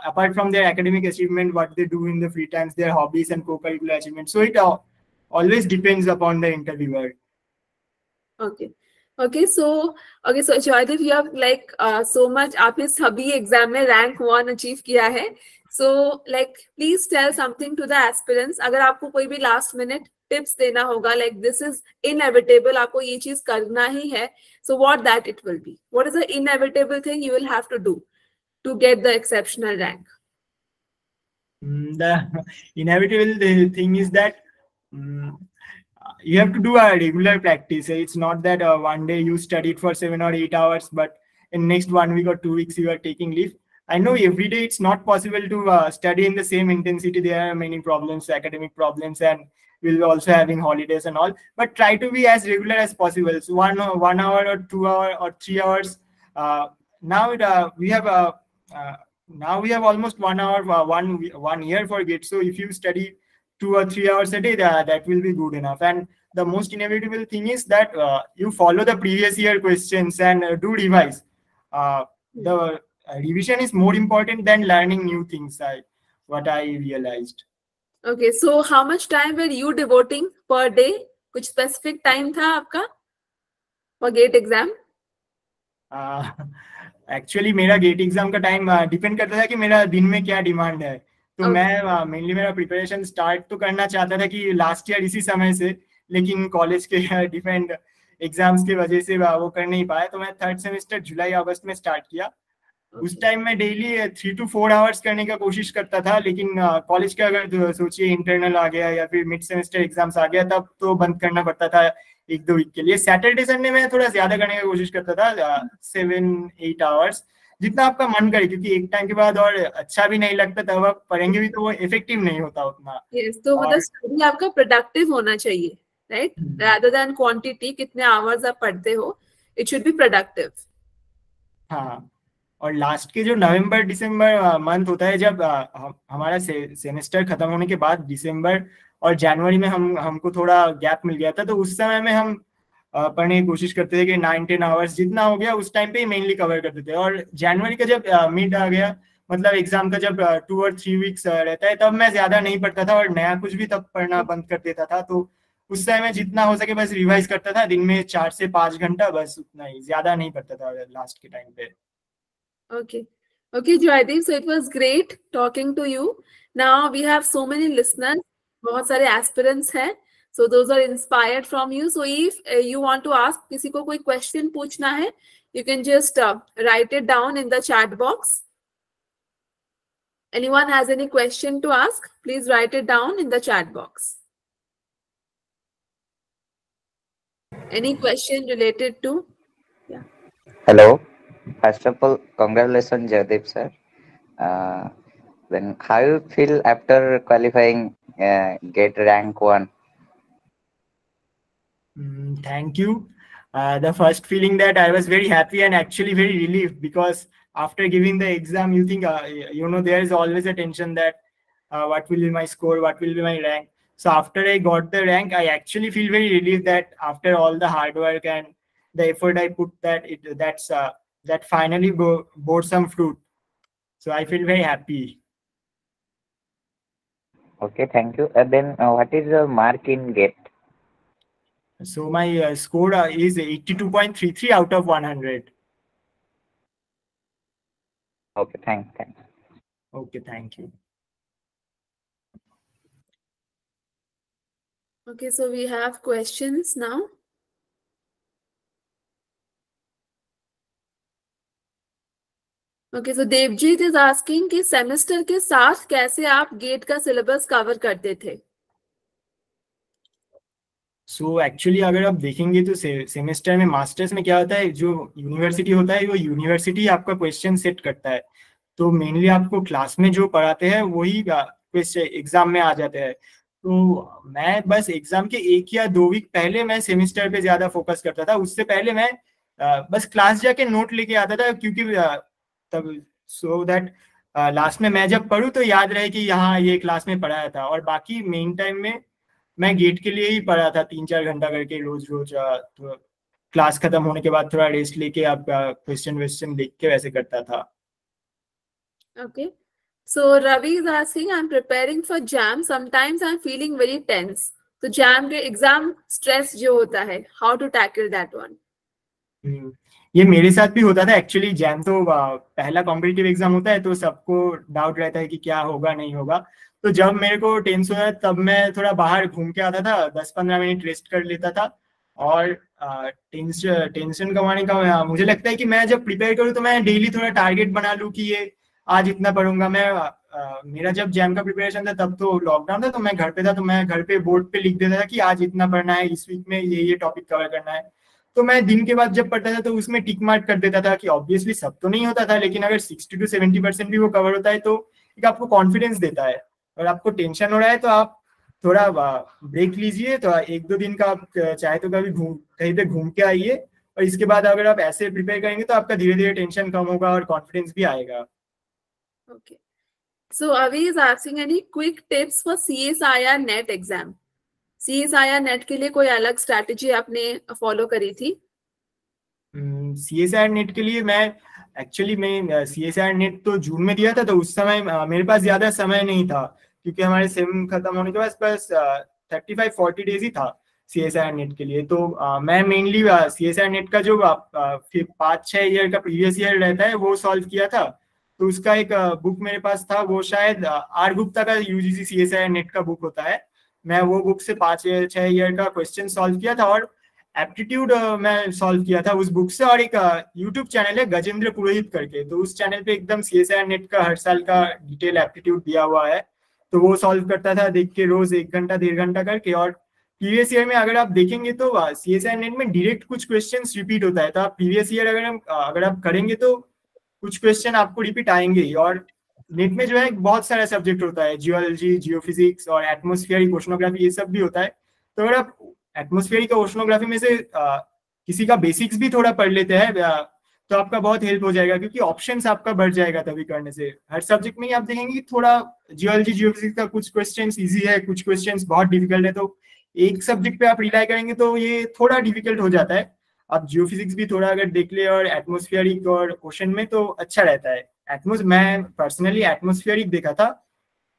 apart from their academic achievement, what they do in the free times, their hobbies and co-curricular achievements. So it always depends upon the interviewer. Okay, so JAYDEEP, you have like so much, आपने सभी exam में rank 1 achieve किया है, so like please tell something to the aspirants. अगर आपको कोई भी last minute tips देना होगा, like this is inevitable, आपको ये चीज करना ही है, so what that it will be, what is the inevitable thing you will have to do to get the exceptional rank? The inevitable thing is that you have to do a regular practice. It's not that one day you studied for 7 or 8 hours, but in next 1 week or 2 weeks you are taking leave. I know every day it's not possible to study in the same intensity. There are many problems, academic problems, and we'll also having holidays and all. But try to be as regular as possible. So 1 hour or 2 hour or 3 hours. Now we have almost 1 hour, 1 year for GATE. So if you study 2 or 3 hours a day, that will be good enough. And the most inevitable thing is that you follow the previous year questions and do revise. The revision is more important than learning new things, what I realized. Okay, so how much time were you devoting per day? कुछ specific time था आपका for GATE exam? Actually मेरा GATE exam का time depend करता था कि मेरा दिन में क्या डिमांड है। तो मैं मेनली मेरा प्रिपरेशन स्टार्ट तो करना चाहता था कि लास्ट ईयर इसी समय से, लेकिन कॉलेज के डिफरेंट एग्जाम्स की वजह से वो कर नहीं पाया। तो मैं थर्ड सेमेस्टर जुलाई अगस्त में स्टार्ट किया। उस टाइम मैं डेली 3 to 4 आवर्स करने का कोशिश करता था, लेकिन कॉलेज का अगर सोचिए इंटरनल आ गया या फिर मिड सेमेस्टर एग्जाम्स आ गया तब तो बंद करना पड़ता था 1-2 वीक के लिए। सैटरडे संडे में थोड़ा ज्यादा करने की कोशिश करता था, 7-8 आवर्स, जितना आपका मन करे, क्योंकि एक टाइम के बाद और अच्छा भी नहीं लगता, तब आप पढ़ेंगे भी तो वो इफेक्टिव नहीं होता उतना। तो मतलब और स्टडी आपका प्रोडक्टिव होना चाहिए, राइट, रादर देन क्वांटिटी, कितने आवर्स आप पढ़ते हो, इट शुड बी प्रोडक्टिव। हाँ, और लास्ट के जो नवंबर दिसंबर मंथ होता है, जब हमारा सेमेस्टर खत्म होने के बाद दिसंबर और जनवरी में हमको थोड़ा गैप मिल गया था, तो उस समय में हम पढ़ने की कोशिश करते थे कि 9-10 आवर्स जितना हो गया उस टाइम पे ही मेनली कवर करते थे। और जनवरी का जब मिड आ गया, मतलब एग्जाम का जब 2 or 3 वीक्स रहता है, तब मैं ज्यादा नहीं पढ़ता था और नया कुछ भी तब पढ़ना बंद कर देता था। तो उस समय में जितना हो सके बस रिवाइज करता था, दिन में 4 से 5 घंटा, बस उतना ही, ज्यादा नहीं पढ़ता था लास्ट के टाइम पे। Okay. Okay, Joydeep, so it was great talking to you. Now we have so many listeners, बहुत सारे aspirants हैं. So those are inspired from you. So if you want to ask, किसी को कोई question पूछना है, you can just write it down in the chat box. Anyone has any question to ask, please write it down in the chat box. Any question related to? Yeah. Hello. First of all, congratulations, JAYDEEP sir. Then how you feel after qualifying get rank 1? Thank you. The first feeling that I was very happy and actually very relieved, because after giving the exam, you think, there is always a tension that what will be my score, what will be my rank. So after I got the rank, I actually feel very relieved that after all the hard work and the effort I put, that finally bore some fruit. So I feel very happy. Okay, thank you. And then what is your mark in GATE? So my score is 82.33 out of 100. Okay, thanks. Okay, thank you. Okay, so we have questions now. Okay, so Devjit is asking कि semester के साथ कैसे आप gate का syllabus cover करते थे? So actually अगर आप देखेंगे तो सेमेस्टर में मास्टर्स में क्या होता है, जो यूनिवर्सिटी होता है वो यूनिवर्सिटी आपका क्वेश्चन सेट करता है। तो मेनली आपको क्लास में जो पढ़ाते हैं वही क्वेश्चन एग्जाम में आ जाते हैं। तो मैं बस एग्जाम के 1 या 2 वीक पहले मैं सेमेस्टर पे ज्यादा फोकस करता था। उससे पहले मैं बस क्लास जाके नोट लेके आता था, क्योंकि तब सो दैट लास्ट में मैं जब पढ़ूँ तो याद रहे कि यहाँ ये क्लास में पढ़ाया था। और बाकी मेन टाइम में मैं गेट के लिए ही पढ़ा था 3-4 घंटा करके रोज रोज। तो क्लास खत्म होने के बाद थोड़ा रेस्ट लेके आप क्वेश्चन वेश्चन देख के वैसे करता था। Okay. So Ravi is asking, I'm preparing for JAM. Sometimes I'm feeling very tense. तो JAM के एग्जाम स्ट्रेस जो होता है, how to tackle that one? ये मेरे साथ भी होता था एक्चुअली। जैम तो पहला कॉम्पिटिटिव एग्जाम होता है, तो सबको डाउट रहता है कि क्या होगा नहीं होगा। तो जब मेरे को टेंशन होता तब मैं थोड़ा बाहर घूम के आता था, 10-15 मिनट रेस्ट कर लेता था। और टेंशन कमाने का मुझे लगता है कि मैं जब प्रिपेयर करूँ तो मैं डेली थोड़ा टारगेट बना लूँ कि ये आज इतना पढ़ूंगा मैं। मेरा जब जैम का प्रिपरेशन था तब तो लॉकडाउन था, तो मैं घर पे था, तो मैं घर पे बोर्ड पे लिख देता था कि आज इतना पढ़ना है, इस वीक में ये टॉपिक कवर करना है। तो मैं दिन के बाद जब पढ़ता था तो उसमें टिक मार्क कर देता था कि ऑब्वियसली सब तो नहीं होता था, लेकिन अगर 60-70% भी वो कवर होता है तो एक आपको कॉन्फिडेंस देता है। और आपको टेंशन हो रहा है तो आप थोड़ा ब्रेक लीजिए, तो 1-2 दिन का आप चाहे तो कहीं पे घूम के आइए, और इसके बाद अगर आप ऐसे प्रिपेयर करेंगे तो आपका धीरे धीरे टेंशन कम होगा और कॉन्फिडेंस भी आएगा। Okay. So Avi is asking any quick tips for CSIR NET exam. CSIR NET के लिए कोई अलग स्ट्रैटेजी आपने फॉलो करी थी? CSIR नेट के लिए मैं CSIR नेट तो जून में दिया था, तो उस समय मेरे पास ज्यादा समय नहीं था, क्योंकि हमारे सेम खत्म होने के बाद बस 35-40 डेज ही था CSIR नेट के लिए। तो मैं मेनली CSIR नेट का जो 5-6 ईयर का प्रीवियस ईयर रहता है वो सॉल्व किया था। तो उसका एक बुक मेरे पास था, वो शायद आर गुप्ता का UGC CSIR नेट का बुक होता है। मैं वो बुक से 5-6 ईयर का क्वेश्चन सॉल्व किया था, और एप्टीट्यूड मैं सॉल्व किया था उस बुक से। और एक यूट्यूब चैनल है गजेंद्र पुरोहित करके, तो उस चैनल पे एकदम CSIR नेट का हर साल का डिटेल एप्टीट्यूड दिया हुआ है, तो वो सॉल्व करता था देख के, रोज 1 घंटा 1.5 घंटा करके। और प्रीवियस ईयर में अगर आप देखेंगे तो CSIR नेट में डायरेक्ट कुछ क्वेश्चंस रिपीट होता है, तो आप प्रीवियस ईयर अगर आप करेंगे तो कुछ क्वेश्चन आपको रिपीट आएंगे ही। और नेट में जो है बहुत सारा सब्जेक्ट होता है, जियोलॉजी, जियोफिजिक्स और एटमॉस्फेरिक ओशनोग्राफी, ये सब भी होता है। तो अगर आप एटमॉस्फेरिक ओशनोग्राफी में से किसी का बेसिक्स भी थोड़ा पढ़ लेते हैं तो आपका बहुत हेल्प हो जाएगा, क्योंकि ऑप्शंस आपका बढ़ जाएगा तभी करने से। हर सब्जेक्ट में ही आप देखेंगे कि थोड़ा जियोलॉजी जियोफिजिक्स का कुछ क्वेश्चंस इजी है, कुछ क्वेश्चंस बहुत डिफिकल्ट है, तो एक सब्जेक्ट पे आप रिलाई करेंगे तो ये थोड़ा डिफिकल्ट हो जाता है। आप जियोफिजिक्स भी थोड़ा अगर देख ले और एटमॉस्फेरिक और ओशन में, तो अच्छा रहता है। मैं पर्सनली एटमॉस्फेरिक देखा था,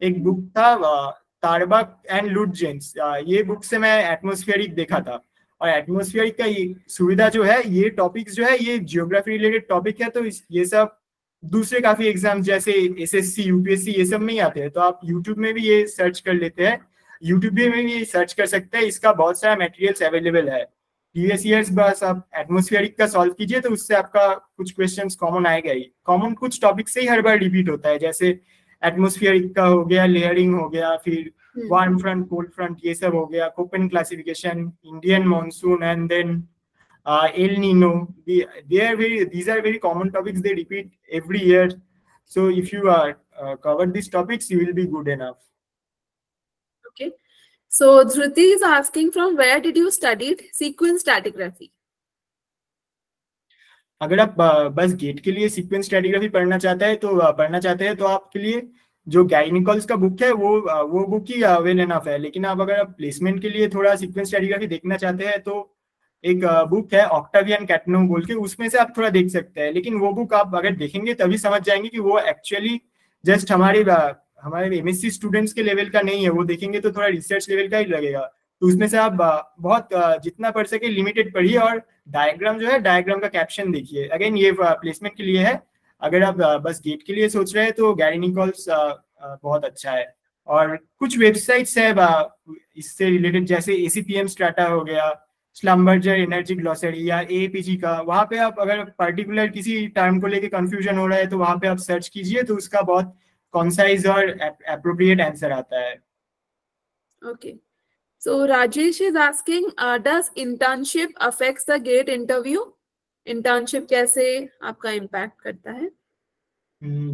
एक बुक था तारबक एंड लुटजेंस, ये बुक से मैं एटमॉस्फेरिक देखा था। और एटमॉस्फेरिक का ये सुविधा जो है, ये टॉपिक्स जो है ये जियोग्राफी रिलेटेड टॉपिक है, तो ये सब दूसरे काफी एग्जाम जैसे SSC UPSC ये सब में ही आते हैं। तो आप यूट्यूब में भी ये सर्च कर लेते हैं, यूट्यूब में भी सर्च कर सकते हैं, इसका बहुत सारा मटेरियल्स अवेलेबल है। प्रीवियस ईयर्स बस आप एटमॉस्फेरिक का सॉल्व कीजिए, तो उससे आपका कुछ क्वेश्चंस कॉमन आएगा ही। कॉमन कुछ टॉपिक से ही हर बार रिपीट होता है, जैसे एटमॉस्फेरिक का हो गया, लेयरिंग हो गया, फिर वार्म फ्रंट, कोल्ड फ्रंट, ये सब हो गया, Koppen classification, Indian monsoon, and then El Nino. These are very common topics. They repeat every year. So if you cover these topics, you will be good enough. Okay. So Dhruti is asking, from where did you study sequence stratigraphy? अगर आप बस gate के लिए sequence stratigraphy पढ़ना चाहते हैं तो आपके लिए जो गाइनिकॉल्स का बुक है वो बुक ही वेल एनफ है। लेकिन आप अगर आप प्लेसमेंट के लिए थोड़ा सीक्वेंस स्ट्रैटिग्राफी देखना चाहते हैं तो एक बुक है ऑक्टावियन कैटनो बोल के, उसमें से आप थोड़ा देख सकते हैं। लेकिन वो बुक आप अगर देखेंगे तभी समझ जाएंगे कि वो एक्चुअली जस्ट हमारे MSc स्टूडेंट्स के लेवल का नहीं है, वो देखेंगे तो थोड़ा रिसर्च लेवल का ही लगेगा। तो उसमें से आप बहुत जितना पढ़ सके लिमिटेड पढ़िए, और डायग्राम जो है डायग्राम का कैप्शन देखिए। अगेन ये प्लेसमेंट के लिए है, अगर आप बस गेट के लिए सोच रहे हैं तो गैरी निकोल्स बहुत अच्छा है। और कुछ वेबसाइट्स है इससे रिलेटेड, जैसे ACPM स्ट्राटा हो गया, स्लम्बर्जर एनर्जी ग्लॉसरी, या AAPG का, वहाँ पे आप अगर पर्टिकुलर किसी टर्म को लेके कंफ्यूजन हो रहा है तो वहाँ पे आप सर्च कीजिए, तो उसका बहुत कॉन्साइज और एप्रोप्रिएट आंसर आता है। Okay. So Rajesh is asking, does internship affects the GATE interview? Internship कैसे आपका इम्पैक्ट करता है?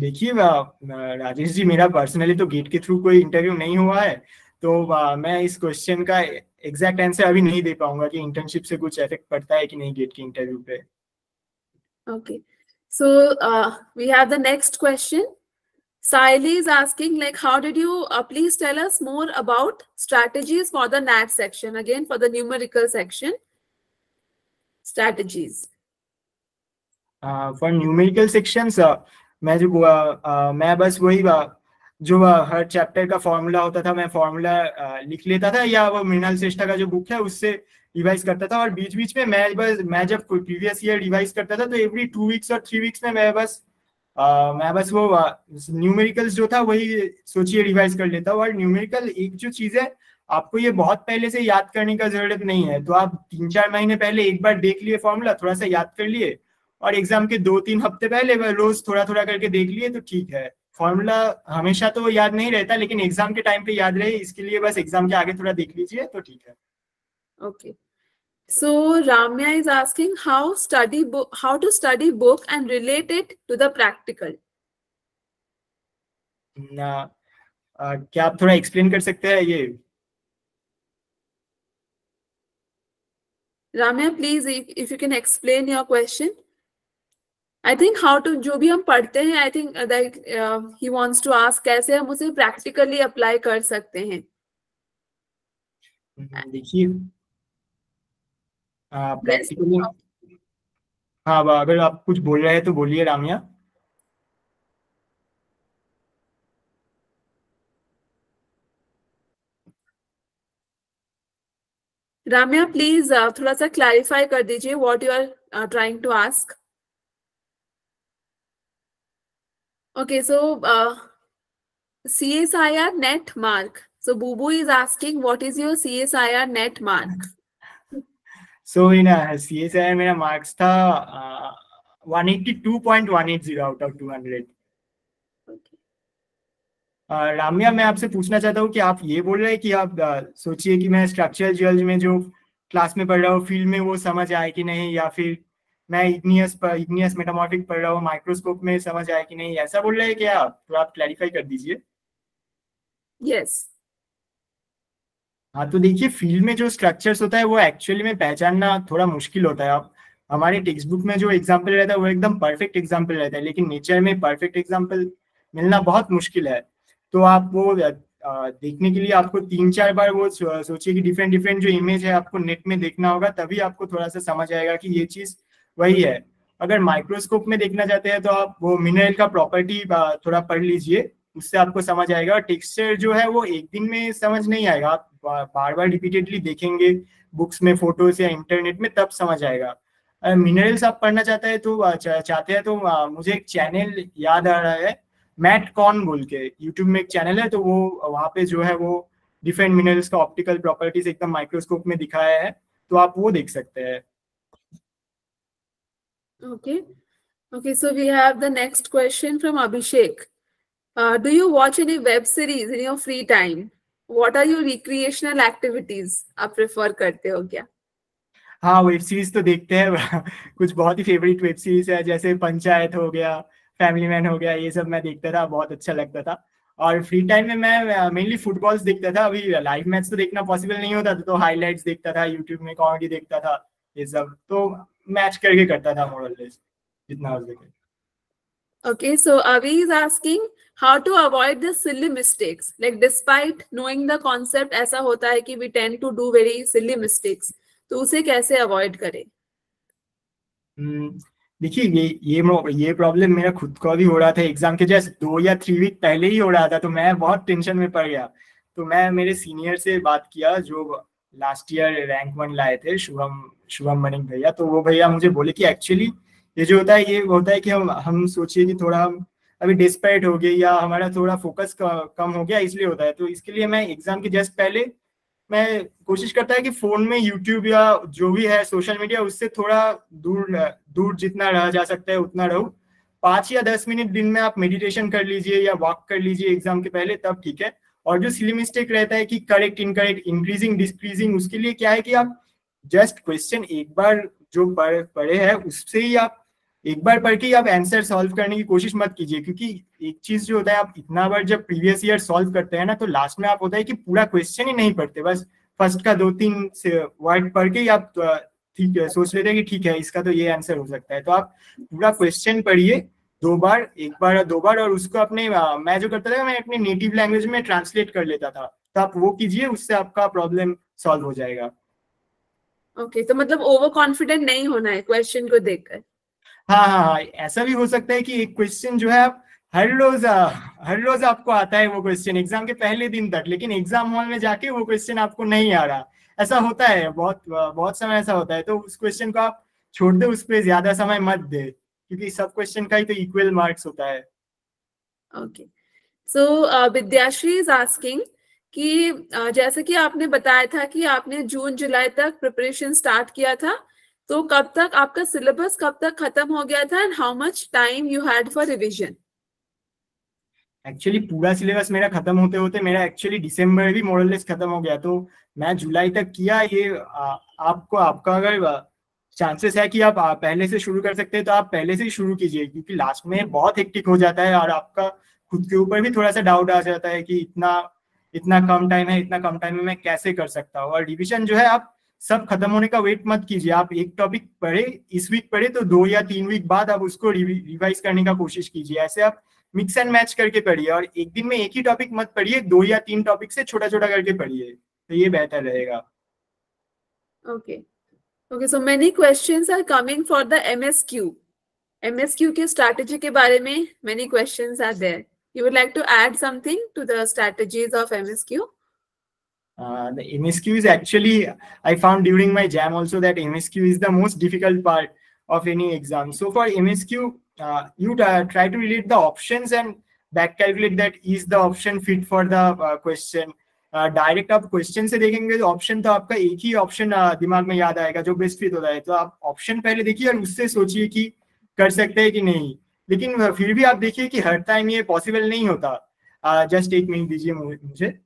देखिए राजेश जी, मेरा पर्सनली तो गेट के थ्रू कोई इंटरव्यू नहीं हुआ है, तो मैं इस क्वेश्चन का एग्जैक्ट आंसर अभी नहीं दे पाऊंगा कि इंटर्नशिप से कुछ इफेक्ट पड़ता है कि नहीं गेट के इंटरव्यू पे। Okay. So we have the next question. Saili is asking, like, how did you please tell us more about strategies for the NAT section, again for the numerical section strategies. For numerical sections मैं बस वही जो हर chapter का formula होता था, मैं formula लिख लेता था, या वो मृणाल श्रेष्ठा का जो बुक है उससे रिवाइज करता था। और बीच बीच में मैं जब प्रीवियस ईयर रिवाइज करता था तो एवरी 2 वीक्स और 3 वीक्स में मैं बस वो न्यूमेरिकल्स जो था वही सोचिए रिवाइज कर लेता हूँ। और न्यूमेरिकल एक जो चीज है, आपको ये बहुत पहले से याद करने का जरूरत नहीं है, तो आप 3-4 महीने पहले एक बार देख लिए फॉर्मूला, थोड़ा सा याद कर लिए, और एग्जाम के 2-3 हफ्ते पहले रोज थोड़ा थोड़ा करके देख लिए तो ठीक है। फॉर्मूला हमेशा तो याद नहीं रहता, लेकिन एग्जाम के टाइम पे याद रहे, इसके लिए बस एग्जाम के आगे थोड़ा देख लीजिए तो ठीक है। Okay. So Ramya is asking, how to study book and relate it to the practical. क्या आप थोड़ा एक्सप्लेन कर सकते हैं ये? Ramya, please, if you can explain your question. I think how to, जो भी हम पढ़ते हैं, I think that he wants to ask कैसे हम उसे practically apply कर सकते हैं। देखिए प्रैक्टिकली, हाँ अगर आप कुछ बोल रहे हैं तो बोलिए रामिया। रामिया प्लीज थोड़ा सा क्लैरिफाई कर दीजिए what you are trying to ask. Okay, so CSIR net mark. So Bubu is asking, what is your CSIR net mark? So in CSI मेरा मार्क्स था 182.180 आउट ऑफ 200। राम्या, मैं आपसे पूछना चाहता हूँ कि आप ये बोल रहे हैं कि आप सोचिए कि मैं स्ट्रक्चरल जियोलॉजी में जो क्लास में पढ़ रहा हूँ फील्ड में वो समझ आए कि नहीं, या फिर मैं इग्नियस मेटामॉर्फिक पढ़ रहा हूँ माइक्रोस्कोप में समझ आए कि नहीं, ऐसा बोल रहे हैं क्या आप? तो आप क्लैरिफाई कर दीजिए। यस। हाँ, तो देखिए फील्ड में जो स्ट्रक्चर्स होता है वो एक्चुअली में पहचानना थोड़ा मुश्किल होता है। आप हमारे टेक्स्ट बुक में जो एग्जाम्पल रहता है वो एकदम परफेक्ट एग्जाम्पल रहता है, लेकिन नेचर में परफेक्ट एग्जाम्पल मिलना बहुत मुश्किल है। तो आप वो देखने के लिए आपको 3-4 बार वो सोचिए कि डिफरेंट डिफरेंट जो इमेज है आपको नेट में देखना होगा, तभी आपको थोड़ा सा समझ आएगा कि ये चीज वही है। अगर माइक्रोस्कोप में देखना चाहते हैं तो आप वो मिनरल का प्रॉपर्टी थोड़ा पढ़ लीजिए, उससे आपको समझ आएगा। और टेक्सचर जो है वो एक दिन में समझ नहीं आएगा, आप बार बार रिपीटेडली देखेंगे बुक्स में, फोटोज या इंटरनेट में, तब समझ आएगा। मिनरल्स आप पढ़ना चाहते हैं तो चाहते हैं तो मुझे एक चैनल याद आ रहा है, मैट कॉन बोल के यूट्यूब में एक चैनल है, तो वो वहाँ पे जो है वो डिफरेंट मिनरल्स का ऑप्टिकल प्रॉपर्टीज एकदम माइक्रोस्कोप में दिखाया है, तो आप वो देख सकते हैं। Okay, so we have the next question from Abhishek. Do you watch any web series in your free time? What are your recreational activities? आप prefer करते हो क्या? हाँ, वेब सीरीज तो देखते हैं कुछ बहुत ही फेवरेट वेब सीरीज है, जैसे पंचायत हो गया, फैमिली मैन हो गया, ये सब मैं देखता था, बहुत अच्छा लगता था। और फ्री टाइम में मैं मेनली फुटबॉल्स देखता था। अभी लाइव मैच तो देखना पॉसिबल नहीं होता था, तो हाईलाइट्स देखता था, यूट्यूब में कॉमेडी देखता था, ये सब तो मैच करके करता था मोरलेस, जितना हो सके। Okay, so Avi is asking how to avoid the silly mistakes. Like despite knowing the concept, ऐसा होता है कि we tend to do very silly mistakes. तो उसे कैसे avoid करें? देखिए ये प्रॉब्लम मेरा खुद को भी हो रहा था। एग्जाम के जस्ट 2 या 3 वीक पहले ही हो रहा था, तो मैं बहुत टेंशन में पड़ गया। तो मैं मेरे सीनियर से बात किया जो लास्ट ईयर रैंक 1 लाए थे, शुभम मणिक भैया। तो वो भैया मुझे बोले कि एक्चुअली ये जो होता है, ये होता है कि हम सोचिए कि थोड़ा हम अभी डिस्पैट हो गए या हमारा थोड़ा फोकस कम हो गया, इसलिए होता है। तो इसके लिए मैं एग्जाम के जस्ट पहले मैं कोशिश करता है कि फोन में यूट्यूब या जो भी है सोशल मीडिया, उससे थोड़ा दूर दूर जितना रह जा सकता है उतना रहूं। 5 या 10 मिनट दिन में आप मेडिटेशन कर लीजिए या वॉक कर लीजिए एग्जाम के पहले, तब ठीक है। और जो सिली मिस्टेक रहता है कि करेक्ट इनकरेक्ट, इंक्रीजिंग डिस्क्रीजिंग, उसके लिए क्या है कि आप जस्ट क्वेश्चन एक बार जो पढ़े हैं उससे ही आप एक बार पढ़ के आप आंसर सॉल्व करने की कोशिश मत कीजिए। क्योंकि एक चीज जो होता है, आप इतना बार जब प्रीवियस ईयर सॉल्व करते हैं ना, तो लास्ट में आप होता है कि पूरा क्वेश्चन ही नहीं पढ़ते, बस फर्स्ट का 2-3 वर्ड पढ़ के ही आप ठीक है सोच लेते हैं कि ठीक है इसका तो ये आंसर हो सकता है। तो आप पूरा क्वेश्चन पढ़िए 2 बार, 1 बार या 2 बार, और उसको अपने मैं जो करता था मैं अपने नेटिव लैंग्वेज में ट्रांसलेट कर लेता था। तो आप वो कीजिए, उससे आपका प्रॉब्लम सॉल्व हो जाएगा। ओके, तो मतलब ओवर कॉन्फिडेंट नहीं होना है क्वेश्चन को देखकर। हाँ हाँ हाँ, ऐसा भी हो सकता है कि एक क्वेश्चन जो है आप हर रोज आपको आता है वो क्वेश्चन एग्जाम के पहले दिन तक, लेकिन एग्जाम हॉल में जाके वो क्वेश्चन आपको नहीं आ रहा। ऐसा होता है, बहुत बहुत समय ऐसा होता है। तो उस क्वेश्चन को आप छोड़ दे, उस पर ज्यादा समय मत दे, क्योंकि सब क्वेश्चन का ही तो इक्वल मार्क्स होता है। Okay, so Vidyashree is asking कि जैसे कि आपने बताया था कि आपने जून जुलाई तक प्रिपरेशन स्टार्ट किया था, तो कब तक आपका सिलेबस कब तक खत्म हो गया था and how much time you had for revision? Actually पूरा सिलेबस मेरा खत्म होते होते मेरा एक्चुअली दिसंबर भी मोरलेस खत्म हो गया। तो मैं जुलाई तक किया। ये आपका अगर चांसेस है कि आप पहले से शुरू कर सकते हैं तो आप पहले से ही शुरू कीजिए, क्योंकि लास्ट में बहुत हेक्टिक हो जाता है और आपका खुद के ऊपर भी थोड़ा सा डाउट आ जाता है कि इतना इतना कम टाइम है, इतना कम टाइम में मैं कैसे कर सकता हूँ। और रिविजन जो है आप सब खत्म होने का वेट मत कीजिए। आप एक टॉपिक पढ़े, इस वीक पढ़े, तो 2 या 3 वीक बाद आप उसको रिवाइज करने का कोशिश कीजिए। ऐसे आप मिक्स एंड मैच करके पढ़िए, और एक दिन में एक ही टॉपिक मत पढ़िए, 2 या 3 टॉपिक से छोटा छोटा करके पढ़िए, तो ये बेहतर रहेगा। Okay okay, so many questions are coming for the MSQ के स्ट्रैटेजी के बारे में many questions are there. You would like to add something to the strategies of MSQ? The MSQ is actually, I found during my JAM also that MSQ is the most difficult part of any exam. So for MSQ, you try to relate the options and back calculate that is the option fit for the question. Direct आप question से देखेंगे तो option तो आपका एक ही option दिमाग में याद आएगा जो बेस्ट फिट होता है, तो आप ऑप्शन पहले देखिए और उससे सोचिए कि कर सकते हैं कि नहीं। लेकिन फिर भी आप देखिए कि हर टाइम ये पॉसिबल नहीं होता। जस्ट एक मिनट दीजिए मुझे।